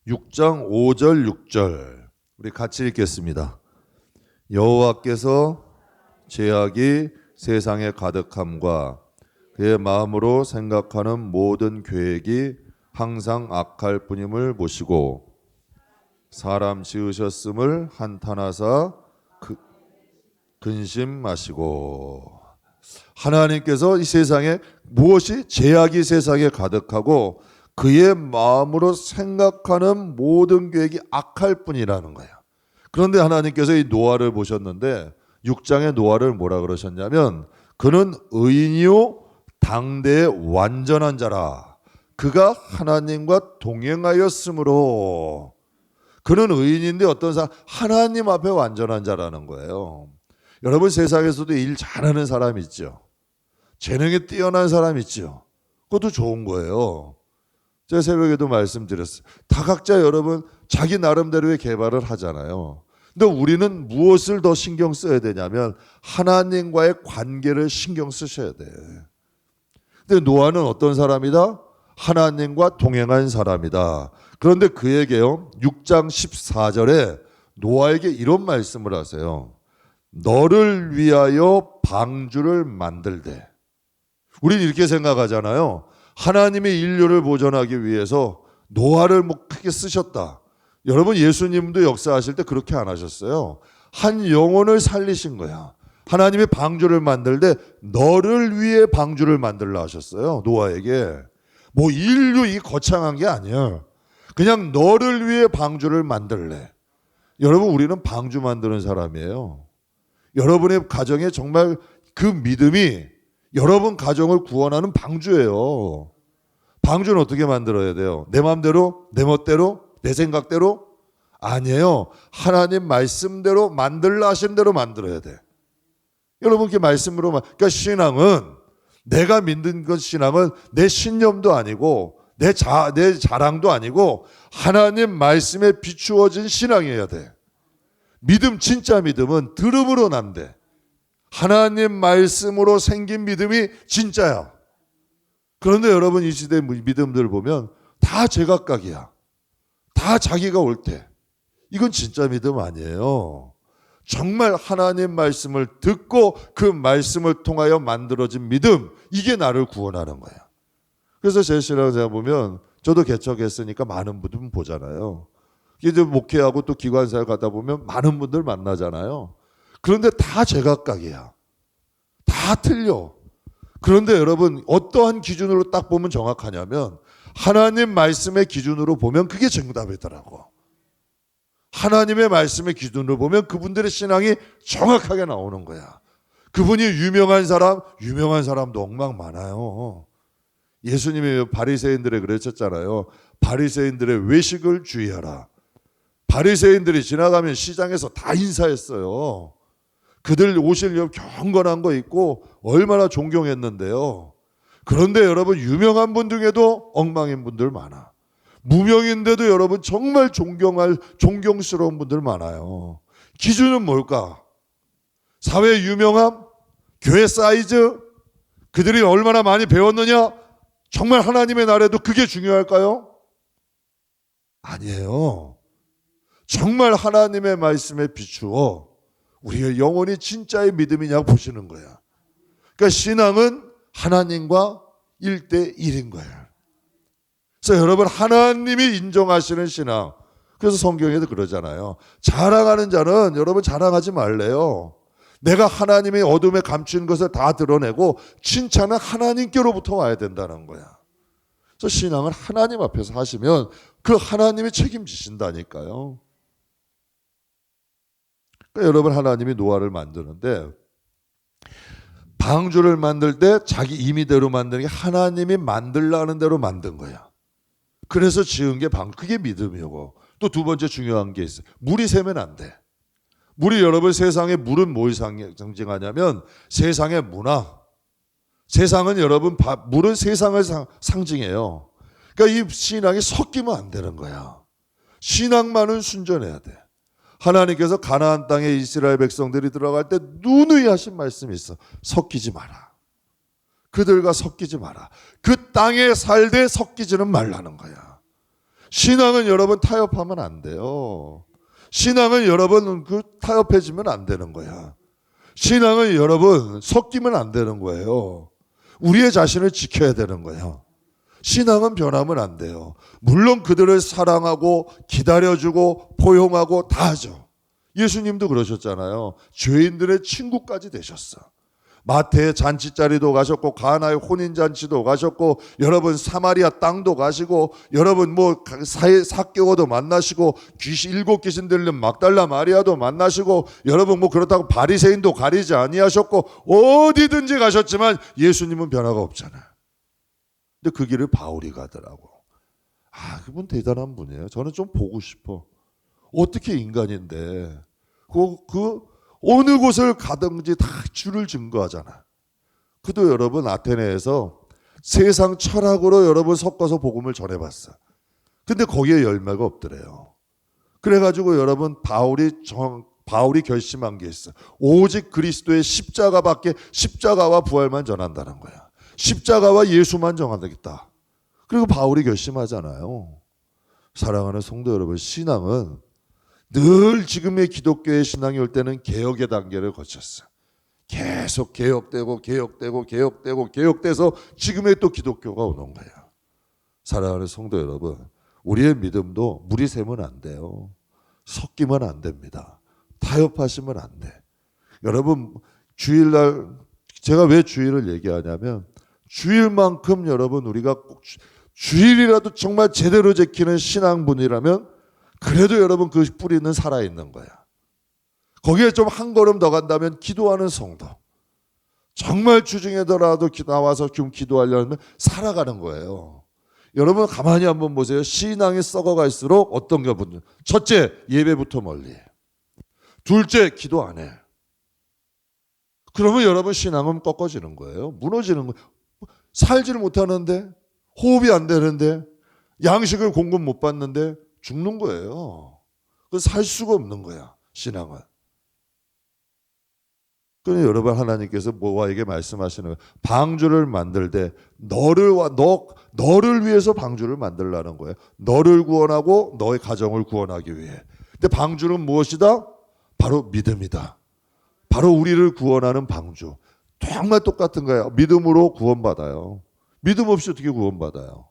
6장 5절 6절 우리 같이 읽겠습니다. 여호와께서 죄악이 세상에 가득함과 그의 마음으로 생각하는 모든 계획이 항상 악할 뿐임을 보시고 사람 지으셨음을 한탄하사 근심하시고. 하나님께서 이 세상에 무엇이 죄악이 세상에 가득하고 그의 마음으로 생각하는 모든 계획이 악할 뿐이라는 거예요. 그런데 하나님께서 이 노아를 보셨는데 6장의 노아를 뭐라 그러셨냐면 그는 의인이요 당대의 완전한 자라. 그가 하나님과 동행하였으므로. 그는 의인인데 어떤 사람? 하나님 앞에 완전한 자라는 거예요. 여러분 세상에서도 일 잘하는 사람 있죠. 재능이 뛰어난 사람 있죠. 그것도 좋은 거예요. 제가 새벽에도 말씀드렸어요. 다각자 여러분 자기 나름대로의 개발을 하잖아요. 근데 우리는 무엇을 더 신경 써야 되냐면 하나님과의 관계를 신경 쓰셔야 돼. 근데 노아는 어떤 사람이다? 하나님과 동행한 사람이다. 그런데 그에게요 6장 14절에 노아에게 이런 말씀을 하세요. 너를 위하여 방주를 만들되. 우리는 이렇게 생각하잖아요. 하나님의 인류를 보존하기 위해서 노아를 뭐 크게 쓰셨다. 여러분 예수님도 역사하실 때 그렇게 안 하셨어요. 한 영혼을 살리신 거야. 하나님의 방주를 만들되 너를 위해 방주를 만들라 하셨어요. 노아에게. 뭐 인류 이 거창한 게 아니야. 그냥 너를 위해 방주를 만들래. 여러분 우리는 방주 만드는 사람이에요. 여러분의 가정에 정말 그 믿음이 여러분 가정을 구원하는 방주예요. 방주는 어떻게 만들어야 돼요? 내 마음대로? 내 멋대로? 내 생각대로? 아니에요. 하나님 말씀대로 만들라 하신 대로 만들어야 돼. 여러분께 말씀으로 그러니까 신앙은 내가 믿는 것 신앙은 내 신념도 아니고 내 자랑도 아니고 하나님 말씀에 비추어진 신앙이어야 돼. 믿음 진짜 믿음은 들음으로 난대. 하나님 말씀으로 생긴 믿음이 진짜야. 그런데 여러분 이 시대 믿음들 보면 다 제각각이야. 다 자기가 옳대. 이건 진짜 믿음 아니에요. 정말 하나님 말씀을 듣고 그 말씀을 통하여 만들어진 믿음, 이게 나를 구원하는 거야. 그래서 제 신앙을 제가 보면 저도 개척했으니까 많은 분들 보잖아요. 이제 목회하고 또 기관사를 가다 보면 많은 분들 만나잖아요. 그런데 다 제각각이야. 다 틀려. 그런데 여러분 어떠한 기준으로 딱 보면 정확하냐면 하나님 말씀의 기준으로 보면 그게 정답이더라고. 하나님의 말씀의 기준으로 보면 그분들의 신앙이 정확하게 나오는 거야. 그분이 유명한 사람도 엉망 많아요. 예수님이 바리새인들에 그러셨잖아요. 바리새인들의 외식을 주의하라. 바리새인들이 지나가면 시장에서 다 인사했어요. 그들 오실 경건한 거 있고 얼마나 존경했는데요. 그런데 여러분 유명한 분 중에도 엉망인 분들 많아. 무명인데도 여러분 정말 존경스러운 분들 많아요. 기준은 뭘까? 사회 유명함? 교회 사이즈? 그들이 얼마나 많이 배웠느냐? 정말 하나님의 나라에도 그게 중요할까요? 아니에요. 정말 하나님의 말씀에 비추어 우리의 영혼이 진짜의 믿음이냐고 보시는 거야. 그러니까 신앙은 하나님과 1대1인 거예요. 그래서 여러분 하나님이 인정하시는 신앙. 그래서 성경에도 그러잖아요. 자랑하는 자는 여러분 자랑하지 말래요. 내가 하나님의 어둠에 감춘 것을 다 드러내고 칭찬은 하나님께로부터 와야 된다는 거야. 그래서 신앙을 하나님 앞에서 하시면 그 하나님이 책임지신다니까요. 그러니까 여러분 하나님이 노아를 만드는데 방주를 만들 때 자기 임의대로 만드는 게 하나님이 만들라는 대로 만든 거야. 그래서 지은 게 그게 믿음이고 또 두 번째 중요한 게 있어요. 물이 새면 안 돼. 물이 여러분 세상에 물은 뭘 상징하냐면 세상의 문화. 세상은 여러분 물은 세상을 상징해요. 그러니까 이 신앙이 섞이면 안 되는 거야. 신앙만은 순전해야 돼. 하나님께서 가나안 땅에 이스라엘 백성들이 들어갈 때 누누이 하신 말씀이 있어. 섞이지 마라. 그들과 섞이지 마라. 그 땅에 살되 섞이지는 말라는 거야. 신앙은 여러분 타협하면 안 돼요. 신앙은 여러분 타협해지면 안 되는 거야. 신앙은 여러분 섞이면 안 되는 거예요. 우리의 자신을 지켜야 되는 거예요. 신앙은 변하면 안 돼요. 물론 그들을 사랑하고 기다려주고 포용하고 다 하죠. 예수님도 그러셨잖아요. 죄인들의 친구까지 되셨어. 마태의 잔치자리도 가셨고 가나의 혼인잔치도 가셨고 여러분 사마리아 땅도 가시고 여러분 뭐 삭개오도 만나시고 일곱 귀신 들린 막달라 마리아도 만나시고 여러분 뭐 그렇다고 바리새인도 가리지 아니하셨고 어디든지 가셨지만 예수님은 변화가 없잖아요. 근데 그 길을 바울이 가더라고. 그분 대단한 분이에요. 저는 좀 보고 싶어. 어떻게 인간인데 어느 곳을 가든지 다 주를 증거하잖아. 그도 여러분 아테네에서 세상 철학으로 여러분 섞어서 복음을 전해봤어. 근데 거기에 열매가 없더래요. 그래가지고 여러분 바울이 결심한 게 있어. 오직 그리스도의 십자가와 부활만 전한다는 거야. 십자가와 예수만 전하겠다. 그리고 바울이 결심하잖아요. 사랑하는 성도 여러분, 신앙은 늘 지금의 기독교의 신앙이 올 때는 개혁의 단계를 거쳤어. 계속 개혁되고 개혁돼서 지금의 또 기독교가 오는 거예요. 사랑하는 성도 여러분, 우리의 믿음도 물이 새면 안 돼요. 섞이면 안 됩니다. 타협하시면 안 돼. 여러분 주일날 제가 왜 주일을 얘기하냐면 주일만큼 여러분 우리가 꼭 주일이라도 정말 제대로 지키는 신앙분이라면 그래도 여러분 그 뿌리는 살아있는 거야. 거기에 좀 한 걸음 더 간다면 기도하는 성도. 정말 주중에더라도 나와서 좀 기도하려면 살아가는 거예요. 여러분 가만히 한번 보세요. 신앙이 썩어갈수록 어떤 게 보면 첫째, 예배부터 멀리 해. 둘째, 기도 안 해. 그러면 여러분 신앙은 꺾어지는 거예요. 무너지는 거예요. 살지를 못하는데 호흡이 안 되는데 양식을 공급 못 받는데 죽는 거예요. 그래서 살 수가 없는 거야, 신앙은. 그러니 여러분 하나님께서 모아에게 말씀하시는 거예요. 방주를 만들 때 너를 위해서 방주를 만들라는 거예요. 너를 구원하고 너의 가정을 구원하기 위해. 근데 방주는 무엇이다? 바로 믿음이다. 바로 우리를 구원하는 방주. 정말 똑같은 거예요. 믿음으로 구원받아요. 믿음 없이 어떻게 구원받아요?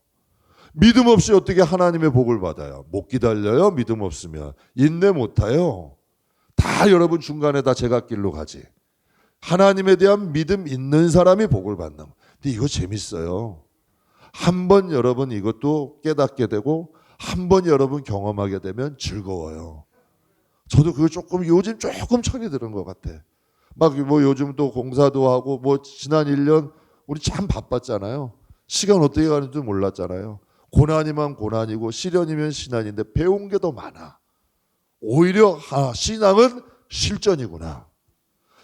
믿음 없이 어떻게 하나님의 복을 받아요? 못 기다려요. 믿음 없으면. 인내 못해요. 다 여러분 중간에 다 제갓길로 가지. 하나님에 대한 믿음 있는 사람이 복을 받는 거예요. 근데 이거 재밌어요. 한번 여러분 이것도 깨닫게 되고 한번 여러분 경험하게 되면 즐거워요. 저도 그거 요즘 조금 철이 드는 것 같아. 막 뭐 요즘 또 공사도 하고 뭐 지난 1년 우리 참 바빴잖아요. 시간 어떻게 가는지 몰랐잖아요. 고난이면 고난이고 시련이면 신난인데 배운 게 더 많아. 오히려 신앙은 실전이구나.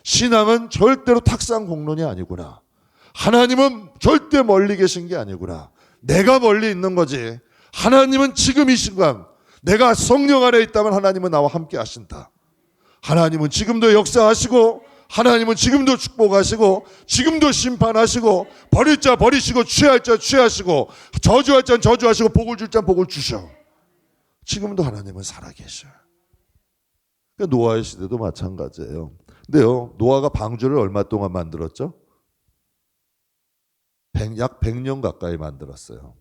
신앙은 절대로 탁상 공론이 아니구나. 하나님은 절대 멀리 계신 게 아니구나. 내가 멀리 있는 거지. 하나님은 지금 이 순간 내가 성령 안에 있다면 하나님은 나와 함께 하신다. 하나님은 지금도 역사하시고 하나님은 지금도 축복하시고 지금도 심판하시고 버릴 자 버리시고 취할 자 취하시고 저주할 자는 저주하시고 복을 줄 자는 복을 주셔. 지금도 하나님은 살아계셔. 노아의 시대도 마찬가지예요. 근데요, 노아가 방주를 얼마 동안 만들었죠? 약 100년 가까이 만들었어요.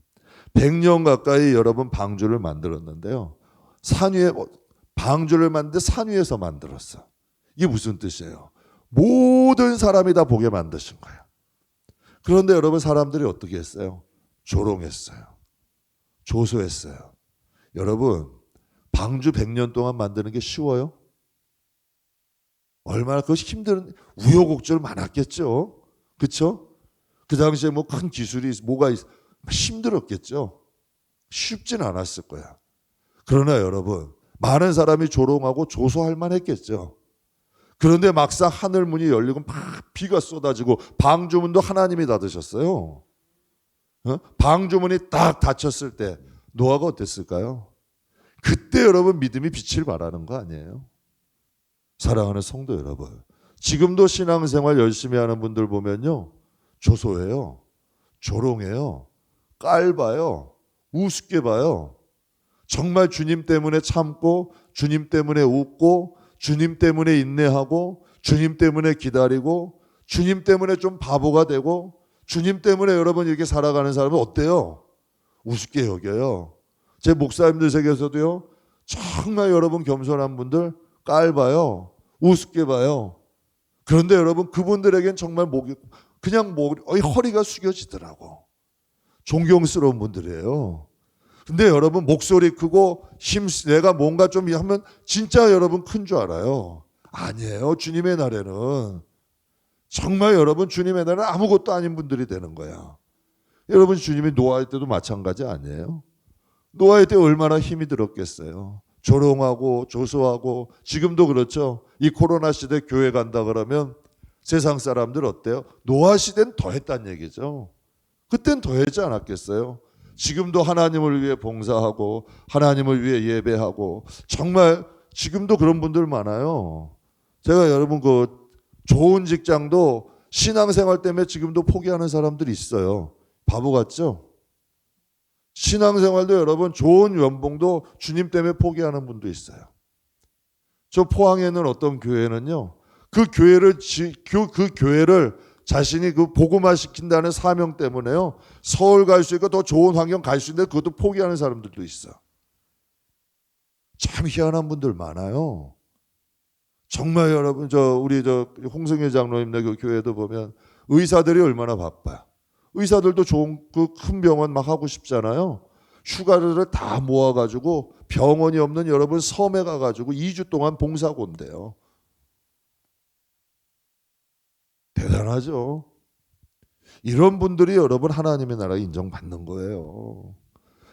100년 가까이 여러분 방주를 만들었는데요. 방주를 만드는데 산 위에서 만들었어. 이게 무슨 뜻이에요? 모든 사람이 다 보게 만드신 거야. 그런데 여러분 사람들이 어떻게 했어요? 조롱했어요. 조소했어요. 여러분 방주 100년 동안 만드는 게 쉬워요? 얼마나 그것이 힘든 우여곡절 많았겠죠. 그렇죠? 그 당시에 뭐 큰 기술이 뭐가 힘들었겠죠. 쉽진 않았을 거야. 그러나 여러분 많은 사람이 조롱하고 조소할 만했겠죠. 그런데 막상 하늘 문이 열리고 막 비가 쏟아지고 방주문도 하나님이 닫으셨어요. 방주문이 딱 닫혔을 때 노아가 어땠을까요? 그때 여러분 믿음이 빛을 발하는 거 아니에요? 사랑하는 성도 여러분, 지금도 신앙생활 열심히 하는 분들 보면요, 조소해요, 조롱해요, 깔봐요, 우습게 봐요. 정말 주님 때문에 참고, 주님 때문에 웃고, 주님 때문에 인내하고, 주님 때문에 기다리고, 주님 때문에 좀 바보가 되고, 주님 때문에 여러분 이렇게 살아가는 사람은 어때요? 우습게 여겨요. 제 목사님들 세계에서도요, 정말 여러분 겸손한 분들 깔봐요, 우습게 봐요. 그런데 여러분 그분들에겐 정말 그냥 허리가 숙여지더라고. 존경스러운 분들이에요. 근데 여러분 목소리 크고 내가 뭔가 좀 하면 진짜 여러분 큰 줄 알아요. 아니에요. 주님의 날에는 정말 여러분 주님의 날은 아무것도 아닌 분들이 되는 거야. 여러분 주님이 노아할 때도 마찬가지 아니에요? 노아할 때 얼마나 힘이 들었겠어요. 조롱하고 조소하고, 지금도 그렇죠. 이 코로나 시대 교회 간다 그러면 세상 사람들 어때요? 노아 시대는 더 했단 얘기죠. 그땐 더 하지 않았겠어요? 지금도 하나님을 위해 봉사하고 하나님을 위해 예배하고, 정말 지금도 그런 분들 많아요. 제가 여러분 그 좋은 직장도 신앙생활 때문에 지금도 포기하는 사람들이 있어요. 바보 같죠? 신앙생활도 여러분 좋은 연봉도 주님 때문에 포기하는 분도 있어요. 저 포항에는 어떤 교회는요, 그 교회를 자신이 그 복음화 시킨다는 사명 때문에요, 서울 갈 수 있고 더 좋은 환경 갈 수 있는데 그것도 포기하는 사람들도 있어. 참 희한한 분들 많아요. 정말 여러분 우리 홍승일 장로님네 그 교회도 보면 의사들이 얼마나 바빠요. 의사들도 좋은 그 큰 병원 막 하고 싶잖아요. 휴가를 다 모아가지고 병원이 없는 여러분 섬에 가가지고 2주 동안 봉사하고 온대요. 대단하죠. 이런 분들이 여러분 하나님의 나라에 인정받는 거예요.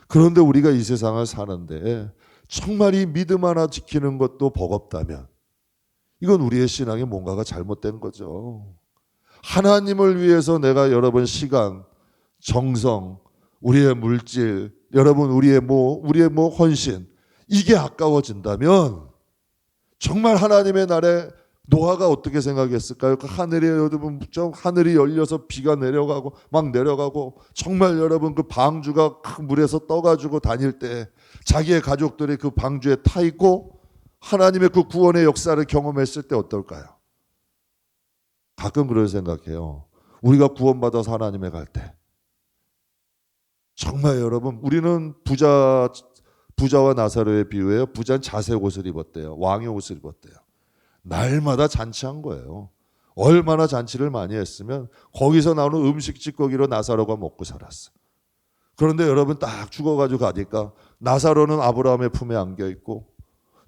그런데 우리가 이 세상을 사는데 정말 이 믿음 하나 지키는 것도 버겁다면 이건 우리의 신앙에 뭔가가 잘못된 거죠. 하나님을 위해서 내가 여러분 시간, 정성, 우리의 물질, 여러분 우리의 헌신, 이게 아까워진다면 정말 하나님의 날에 노아가 어떻게 생각했을까요? 그 하늘이 열려서 비가 내려가고 막 내려가고, 정말 여러분 그 방주가 큰 물에서 떠가지고 다닐 때 자기의 가족들이 그 방주에 타 있고 하나님의 그 구원의 역사를 경험했을 때 어떨까요? 가끔 그런 생각해요. 우리가 구원받아서 하나님에 갈 때 정말 여러분, 우리는 부자와 나사로의 비유예요. 부자는 자색 옷을 입었대요. 왕의 옷을 입었대요. 날마다 잔치한 거예요. 얼마나 잔치를 많이 했으면 거기서 나오는 음식 찌꺼기로 나사로가 먹고 살았어. 그런데 여러분 딱 죽어가지고 가니까 나사로는 아브라함의 품에 안겨 있고,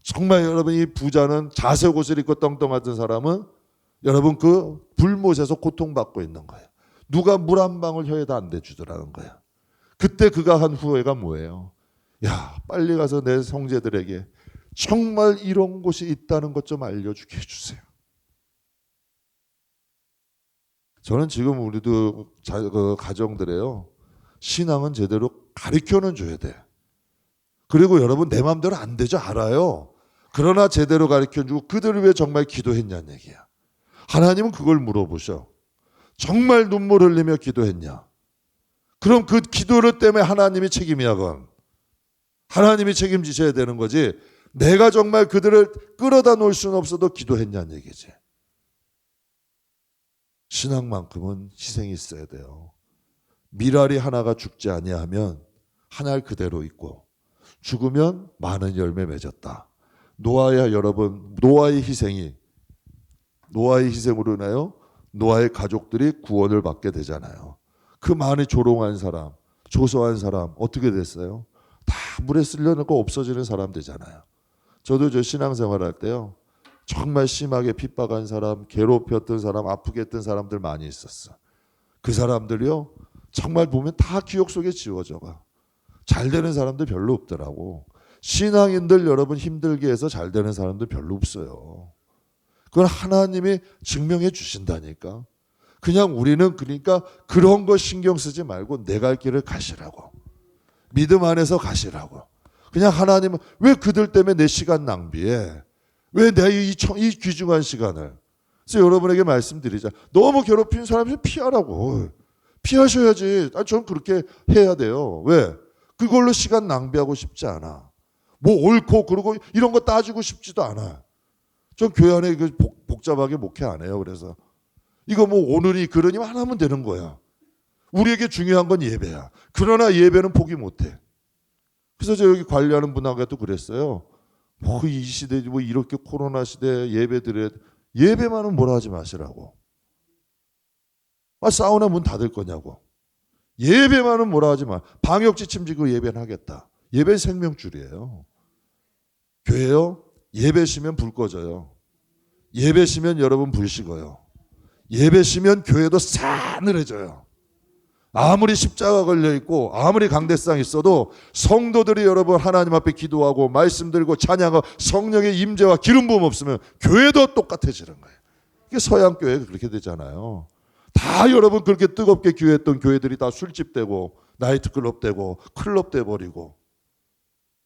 정말 여러분 이 부자는 자색 옷을 입고 떵떵하던 사람은 여러분 그 불못에서 고통받고 있는 거예요. 누가 물 한 방울 혀에다 안 대주더라는 거예요. 그때 그가 한 후회가 뭐예요? 야, 빨리 가서 내 형제들에게 정말 이런 곳이 있다는 것 좀 알려주게 해주세요. 저는 지금 우리도 그 가정들에요, 신앙은 제대로 가르쳐는 줘야 돼. 그리고 여러분 내 마음대로 안 되죠, 알아요. 그러나 제대로 가르쳐주고 그들을 위해 정말 기도했냐는 얘기야. 하나님은 그걸 물어보셔. 정말 눈물 흘리며 기도했냐? 그럼 그 기도를 때문에 하나님이 책임이야. 그건 하나님이 책임지셔야 되는 거지, 내가 정말 그들을 끌어다 놓을 수는 없어도 기도했냐는 얘기지. 신앙만큼은 희생이 있어야 돼요. 밀알이 하나가 죽지 아니하면 한 알 그대로 있고 죽으면 많은 열매 맺었다. 노아의 희생으로 인하여 노아의 가족들이 구원을 받게 되잖아요. 그 많이 조롱한 사람, 조소한 사람 어떻게 됐어요? 다 물에 쓸려놓고 없어지는 사람 되잖아요. 저도 저 신앙생활 할 때요, 정말 심하게 핍박한 사람, 괴롭혔던 사람, 아프게 했던 사람들 많이 있었어. 그 사람들이요, 정말 보면 다 기억 속에 지워져가. 잘 되는 사람들 별로 없더라고. 신앙인들 여러분 힘들게 해서 잘 되는 사람들 별로 없어요. 그건 하나님이 증명해 주신다니까. 그냥 우리는 그러니까 그런 거 신경 쓰지 말고 내 갈 길을 가시라고. 믿음 안에서 가시라고. 그냥 하나님은 왜 그들 때문에 내 시간 낭비해? 왜 내 이 귀중한 시간을? 그래서 여러분에게 말씀드리자. 너무 괴롭히는 사람을 피하라고. 피하셔야지. 전 그렇게 해야 돼요. 왜? 그걸로 시간 낭비하고 싶지 않아. 뭐 옳고 그러고 이런 거 따지고 싶지도 않아. 전 교회 안에 복잡하게 목회 안 해요. 그래서 이거 뭐 오늘이 그러니만 하면 되는 거야. 우리에게 중요한 건 예배야. 그러나 예배는 포기 못해. 그래서 저 여기 관리하는 분하고도 그랬어요. 뭐 이 시대 뭐 이렇게 코로나 시대에 예배드려 예배만은 뭐라 하지 마시라고. 사우나 문 닫을 거냐고. 예배만은 뭐라 하지 마. 방역 지침 지고 예배는 하겠다. 예배 생명줄이에요. 교회요. 예배 쉬면 불 꺼져요. 예배 쉬면 여러분 불 식어요. 예배 쉬면 교회도 싸늘해져요. 아무리 십자가 걸려있고 아무리 강대상 있어도 성도들이 여러분 하나님 앞에 기도하고 말씀 들고 찬양하고 성령의 임재와 기름 부음 없으면 교회도 똑같아지는 거예요. 이게 서양 교회가 그렇게 되잖아요. 다 여러분 그렇게 뜨겁게 기도했던 교회들이 다 술집 되고 나이트클럽 되고 클럽 돼버리고.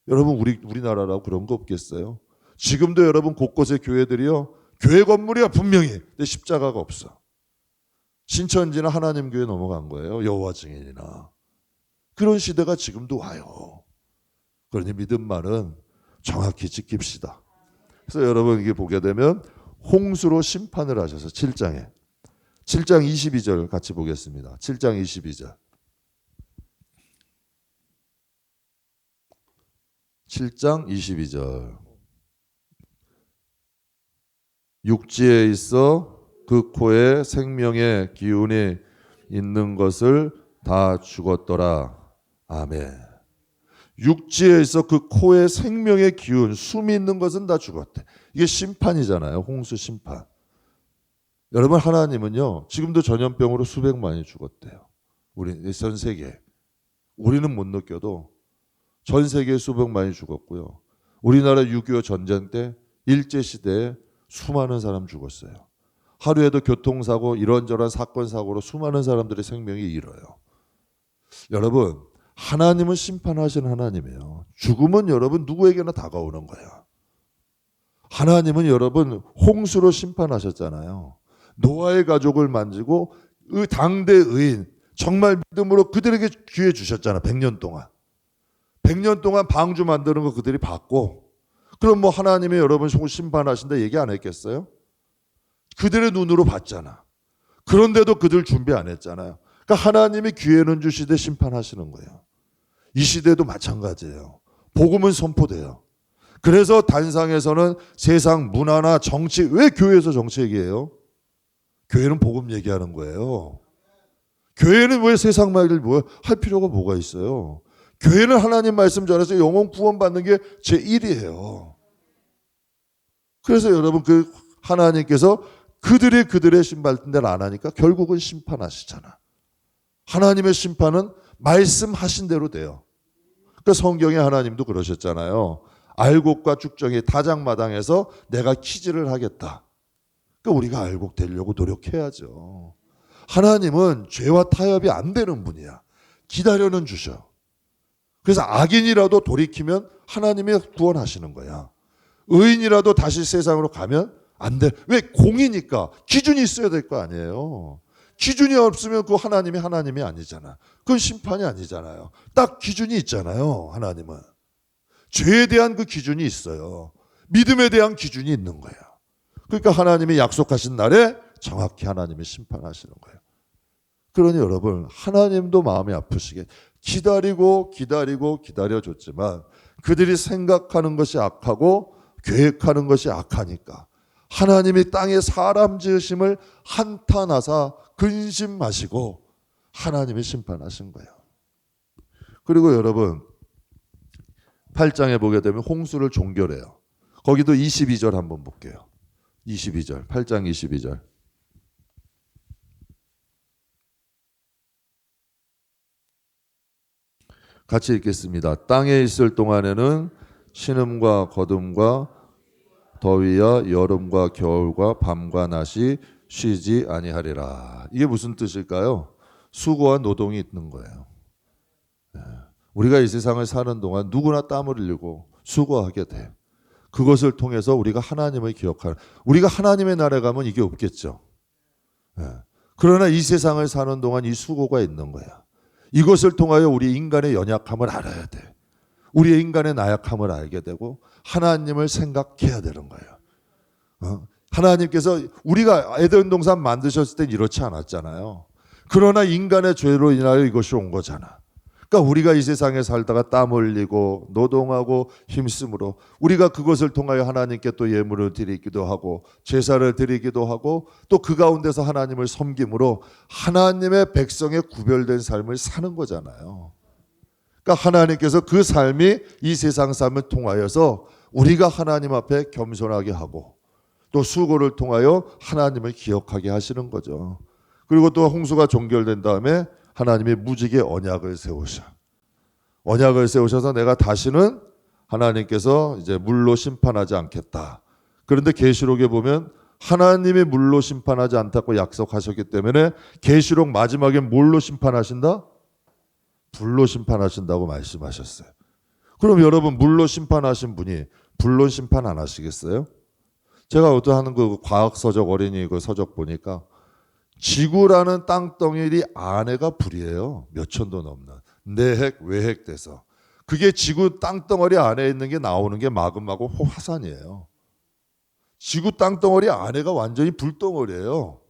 여러분 우리나라라고 그런 거 없겠어요? 지금도 여러분 곳곳에 교회들이요. 교회 건물이야 분명히. 근데 십자가가 없어. 신천지나 하나님 교회 넘어간 거예요. 여호와 증인이나. 그런 시대가 지금도 와요. 그러니 믿음만은 정확히 지킵시다. 그래서 여러분 이게 보게 되면 홍수로 심판을 하셔서 7장 22절 같이 보겠습니다. 7장 22절. 7장 22절. 육지에 있어 그 코에 생명의 기운이 있는 것을 다 죽었더라. 아멘. 육지에 있어 그 코에 생명의 기운, 숨이 있는 것은 다 죽었대. 이게 심판이잖아요. 홍수 심판. 여러분 하나님은요. 지금도 전염병으로 수백만이 죽었대요. 우리 전 세계. 우리는 못 느껴도 전 세계에 수백만이 죽었고요. 우리나라 6.25 전쟁 때 일제시대에 수많은 사람 죽었어요. 하루에도 교통사고 이런저런 사건 사고로 수많은 사람들의 생명이 잃어요. 여러분 하나님은 심판하시는 하나님이에요. 죽음은 여러분 누구에게나 다가오는 거야. 하나님은 여러분 홍수로 심판하셨잖아요. 노아의 가족을 만지고 당대 의인 정말 믿음으로 그들에게 기회 주셨잖아. 100년 동안. 100년 동안 방주 만드는 거 그들이 받고 그럼 뭐 하나님이 여러분 심판하신다 얘기 안 했겠어요? 그들의 눈으로 봤잖아. 그런데도 그들 준비 안 했잖아요. 그러니까 하나님이 기회는 주시되 심판하시는 거예요. 이 시대도 마찬가지예요. 복음은 선포돼요. 그래서 단상에서는 세상 문화나 정치, 왜 교회에서 정치 얘기해요? 교회는 복음 얘기하는 거예요. 교회는 왜 세상 말을 할 필요가 뭐가 있어요? 교회는 하나님 말씀 전해서 영혼 구원 받는 게 제1이에요. 그래서 여러분 그 하나님께서 그들의 심판대를 안 하니까 결국은 심판하시잖아. 하나님의 심판은 말씀하신 대로 돼요. 그러니까 성경에 하나님도 그러셨잖아요. 알곡과 죽정이 다장마당에서 내가 키즈를 하겠다. 그러니까 우리가 알곡 되려고 노력해야죠. 하나님은 죄와 타협이 안 되는 분이야. 기다려는 주셔. 그래서 악인이라도 돌이키면 하나님이 구원하시는 거야. 의인이라도 다시 세상으로 가면 안 돼. 왜? 공이니까 기준이 있어야 될 거 아니에요. 기준이 없으면 그 하나님이 아니잖아. 그건 심판이 아니잖아요. 딱 기준이 있잖아요. 하나님은. 죄에 대한 그 기준이 있어요. 믿음에 대한 기준이 있는 거예요. 그러니까 하나님이 약속하신 날에 정확히 하나님이 심판하시는 거예요. 그러니 여러분 하나님도 마음이 아프시게 기다려줬지만 그들이 생각하는 것이 악하고 계획하는 것이 악하니까 하나님이 땅에 사람 지으심을 한탄하사 근심하시고 하나님이 심판하신 거예요. 그리고 여러분 8장에 보게 되면 홍수를 종결해요. 거기도 22절 한번 볼게요. 22절 8장 22절 같이 읽겠습니다. 땅에 있을 동안에는 신음과 거둠과 더위와 여름과 겨울과 밤과 낮이 쉬지 아니하리라. 이게 무슨 뜻일까요? 수고와 노동이 있는 거예요. 우리가 이 세상을 사는 동안 누구나 땀을 흘리고 수고하게 돼. 그것을 통해서 우리가 하나님을 기억하는, 우리가 하나님의 나라에 가면 이게 없겠죠. 그러나 이 세상을 사는 동안 이 수고가 있는 거야. 이것을 통하여 우리 인간의 연약함을 알아야 돼. 우리의 인간의 나약함을 알게 되고 하나님을 생각해야 되는 거예요. 하나님께서 우리가 에덴 동산 만드셨을 땐 이렇지 않았잖아요. 그러나 인간의 죄로 인하여 이것이 온 거잖아. 그러니까 우리가 이 세상에 살다가 땀 흘리고 노동하고 힘쓰므로 우리가 그것을 통하여 하나님께 또 예물을 드리기도 하고 제사를 드리기도 하고 또 그 가운데서 하나님을 섬김으로 하나님의 백성의 구별된 삶을 사는 거잖아요. 그러니까 하나님께서 그 삶이 이 세상 삶을 통하여서 우리가 하나님 앞에 겸손하게 하고 또 수고를 통하여 하나님을 기억하게 하시는 거죠. 그리고 또 홍수가 종결된 다음에 하나님이 무지개 언약을 세우셔. 언약을 세우셔서 내가 다시는 하나님께서 이제 물로 심판하지 않겠다. 그런데 계시록에 보면 하나님이 물로 심판하지 않다고 약속하셨기 때문에 계시록 마지막에 뭘로 심판하신다? 불로 심판하신다고 말씀하셨어요. 그럼 여러분 물로 심판하신 분이 불로 심판 안 하시겠어요? 제가 어떤 하는 그 과학서적 어린이 그 서적 보니까 지구라는 땅덩어리 안에가 불이에요. 몇 천도 넘는 내핵 외핵 돼서 그게 지구 땅덩어리 안에 있는 게 나오는 게 마그마고 화산이에요. 지구 땅덩어리 안에가 완전히 불덩어리예요.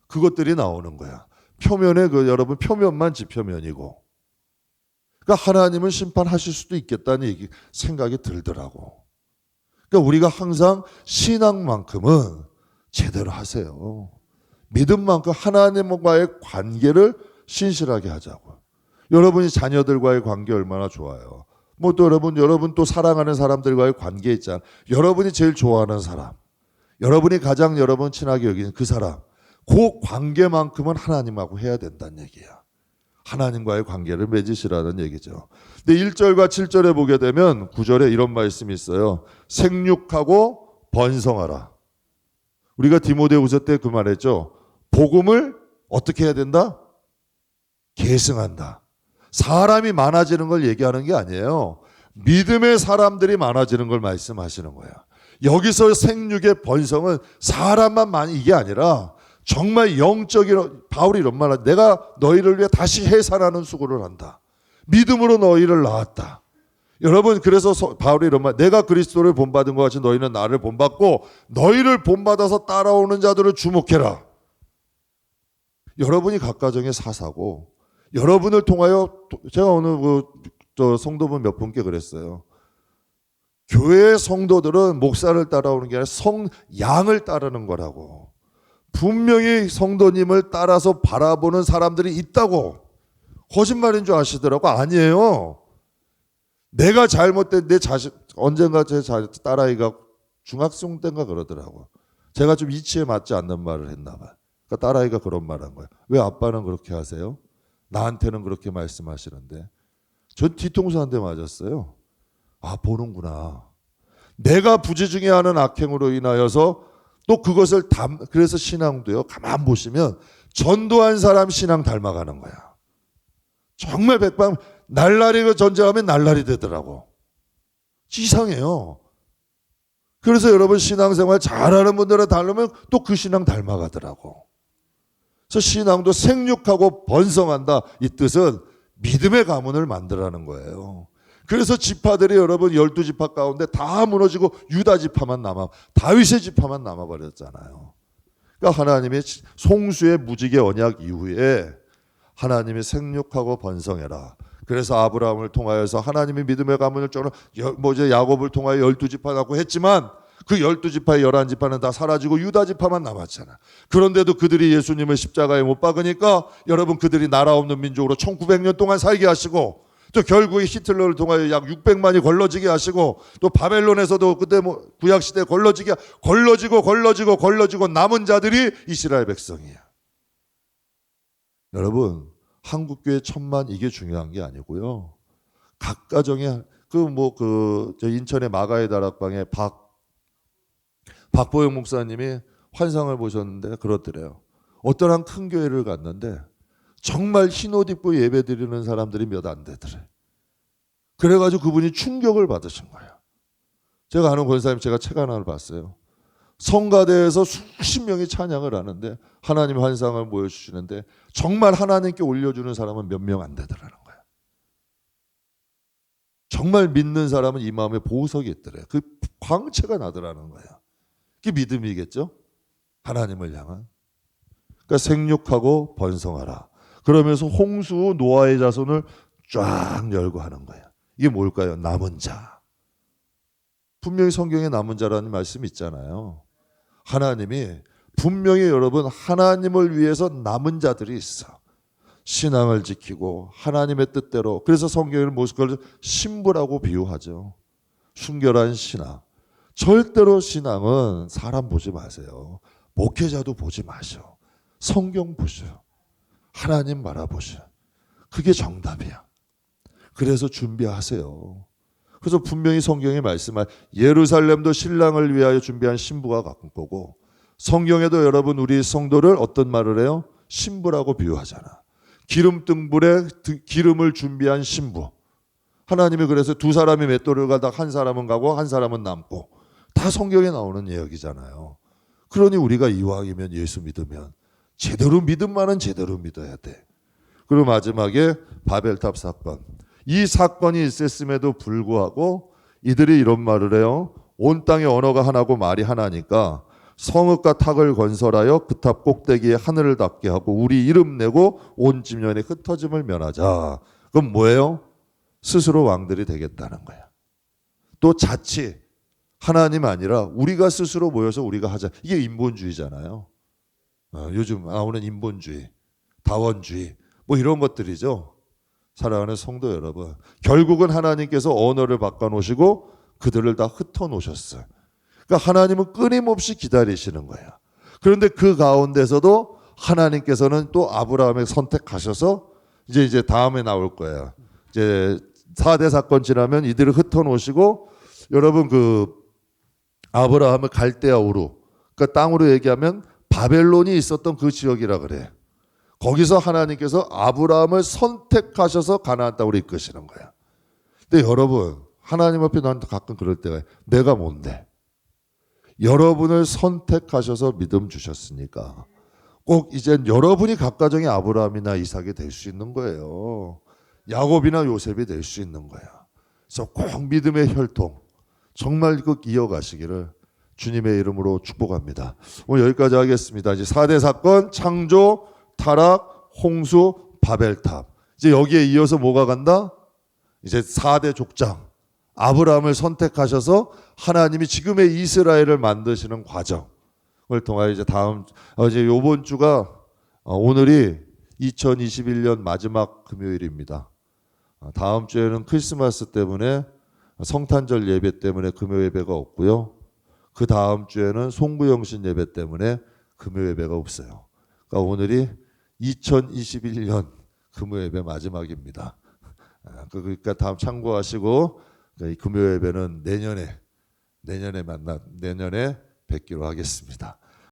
그것들이 나오는 거야. 표면에 그 여러분 표면만 지표면이고. 그러니까 하나님은 심판하실 수도 있겠다는 얘기 생각이 들더라고. 그러니까 우리가 항상 신앙만큼은 제대로 하세요. 믿음만큼 하나님과의 관계를 신실하게 하자고. 여러분이 자녀들과의 관계 얼마나 좋아요. 뭐 또 여러분 또 사랑하는 사람들과의 관계 있잖아요. 여러분이 제일 좋아하는 사람, 여러분이 가장 여러분 친하게 여기는 그 사람, 그 관계만큼은 하나님하고 해야 된다는 얘기야. 하나님과의 관계를 맺으시라는 얘기죠. 근데 1절과 7절에 보게 되면 9절에 이런 말씀이 있어요. 생육하고 번성하라. 우리가 디모데후서 때 그 말했죠. 복음을 어떻게 해야 된다? 계승한다. 사람이 많아지는 걸 얘기하는 게 아니에요. 믿음의 사람들이 많아지는 걸 말씀하시는 거예요. 여기서 생육의 번성은 사람만 많이 이게 아니라 정말 영적인, 바울이 이런 말을, 내가 너희를 위해 다시 해산하는 수고를 한다. 믿음으로 너희를 낳았다. 여러분, 그래서 바울이 이런 말, 내가 그리스도를 본받은 것 같이 너희는 나를 본받고 너희를 본받아서 따라오는 자들을 주목해라. 여러분이 각 가정의 사사고 여러분을 통하여, 제가 오늘 저 성도분 몇 분께 그랬어요. 교회 성도들은 목사를 따라오는 게 아니라 양을 따르는 거라고. 분명히 성도님을 따라서 바라보는 사람들이 있다고. 거짓말인 줄 아시더라고. 아니에요. 내가 잘못된 내 자식, 언젠가 제 딸아이가 중학생 때인가 그러더라고. 제가 좀 이치에 맞지 않는 말을 했나 봐요. 그러니까 딸아이가 그런 말 한 거예요. 왜 아빠는 그렇게 하세요? 나한테는 그렇게 말씀하시는데. 전 뒤통수 한 대 맞았어요. 아, 보는구나. 내가 부지중에하는 악행으로 인하여서 또 그것을 그래서 신앙도요. 가만 보시면 전도한 사람 신앙 닮아가는 거야. 정말 백방 날라리 전쟁하면 날라리 되더라고. 이상해요. 그래서 여러분 신앙생활 잘하는 분들은 닮으면 또 그 신앙 닮아가더라고. 그래서 신앙도 생육하고 번성한다. 이 뜻은 믿음의 가문을 만들라는 거예요. 그래서 지파들이 여러분 12지파 가운데 다 무너지고 유다 지파만 남아, 다윗의 지파만 남아버렸잖아요. 그러니까 하나님의 송수의 무지개 언약 이후에 하나님이 생육하고 번성해라. 그래서 아브라함을 통하여서 하나님이 믿음의 가문을 쪼는 야곱을 통하여 12지파 낳고 했지만 그 12지파의 11지파는 다 사라지고 유다 지파만 남았잖아. 그런데도 그들이 예수님을 십자가에 못 박으니까 여러분 그들이 나라 없는 민족으로 1900년 동안 살게 하시고 또 결국에 히틀러를 통하여 약 600만이 걸러지게 하시고 또 바벨론에서도 그때 구약시대에 걸러지고 남은 자들이 이스라엘 백성이야. 여러분 한국교회 1000만 이게 중요한 게 아니고요. 각 가정에 저 인천의 마가의 다락방에 박보영 목사님이 환상을 보셨는데 그렇더래요. 어떤 한 큰 교회를 갔는데 정말 흰옷 입고 예배 드리는 사람들이 몇 안 되더래. 그래가지고 그분이 충격을 받으신 거예요. 제가 아는 권사님, 제가 책 하나를 봤어요. 성가대에서 수십 명이 찬양을 하는데 하나님 환상을 보여주시는데 정말 하나님께 올려주는 사람은 몇 명 안 되더라는 거예요. 정말 믿는 사람은 이 마음에 보석이 있더래요. 그 광채가 나더라는 거예요. 그게 믿음이겠죠? 하나님을 향한. 그러니까 생육하고 번성하라. 그러면서 홍수 노아의 자손을 쫙 열고 하는 거예요. 이게 뭘까요? 남은 자. 분명히 성경에 남은 자라는 말씀이 있잖아요. 하나님이 분명히 여러분 하나님을 위해서 남은 자들이 있어. 신앙을 지키고 하나님의 뜻대로. 그래서 성경에는 그걸 신부라고 비유하죠. 순결한 신앙. 절대로 신앙은 사람 보지 마세요. 목회자도 보지 마셔. 성경 보셔. 하나님 바라보셔. 그게 정답이야. 그래서 준비하세요. 그래서 분명히 성경에 말씀한 예루살렘도 신랑을 위하여 준비한 신부가 갖고 거고, 성경에도 여러분 우리 성도를 어떤 말을 해요? 신부라고 비유하잖아. 기름등불에 기름을 준비한 신부. 하나님이 그래서 두 사람이 맷돌을 가다 한 사람은 가고 한 사람은 남고, 다 성경에 나오는 이야기잖아요. 그러니 우리가 이왕이면 예수 믿으면 제대로 믿음만은 제대로 믿어야 돼. 그리고 마지막에 바벨탑 사건. 이 사건이 있었음에도 불구하고 이들이 이런 말을 해요. 온 땅의 언어가 하나고 말이 하나니까 성읍과 탑을 건설하여 그 탑 꼭대기에 하늘을 닿게 하고 우리 이름 내고 온 지면에 흩어짐을 면하자. 그럼 뭐예요? 스스로 왕들이 되겠다는 거야. 또 자치, 하나님 아니라 우리가 스스로 모여서 우리가 하자. 이게 인본주의잖아요. 요즘 나오는 인본주의, 다원주의 뭐 이런 것들이죠. 사랑하는 성도 여러분, 결국은 하나님께서 언어를 바꿔놓으시고 그들을 다 흩어놓으셨어요. 그러니까 하나님은 끊임없이 기다리시는 거예요. 그런데 그 가운데서도 하나님께서는 또 아브라함을 선택하셔서 이제 다음에 나올 거예요. 이제 4대 사건 지나면 이들을 흩어놓으시고, 여러분 그 아브라함을 갈대아 우루, 그 땅으로 얘기하면 바벨론이 있었던 그 지역이라 그래요. 거기서 하나님께서 아브라함을 선택하셔서 가나안 땅으로 이끄시는 거야. 근데 여러분, 하나님 앞에 나한테 가끔 그럴 때가 내가 뭔데? 여러분을 선택하셔서 믿음 주셨으니까 꼭 이젠 여러분이 각가정의 아브라함이나 이삭이 될 수 있는 거예요. 야곱이나 요셉이 될 수 있는 거야. 그래서 꼭 믿음의 혈통 정말 꼭 이어가시기를 주님의 이름으로 축복합니다. 오늘 여기까지 하겠습니다. 이제 4대 사건, 창조, 타락, 홍수, 바벨탑. 이제 여기에 이어서 뭐가 간다? 이제 4대 족장. 아브라함을 선택하셔서 하나님이 지금의 이스라엘을 만드시는 과정을 통하여 이제 이제 요번 주가 오늘이 2021년 마지막 금요일입니다. 다음 주에는 크리스마스 때문에 성탄절 예배 때문에 금요 예배가 없고요. 그 다음 주에는 송구영신 예배 때문에 금요 예배가 없어요. 그러니까 오늘이 2021년 금요 예배 마지막입니다. 그러니까 다음 참고하시고 이 금요 예배는 내년에 뵙기로 하겠습니다.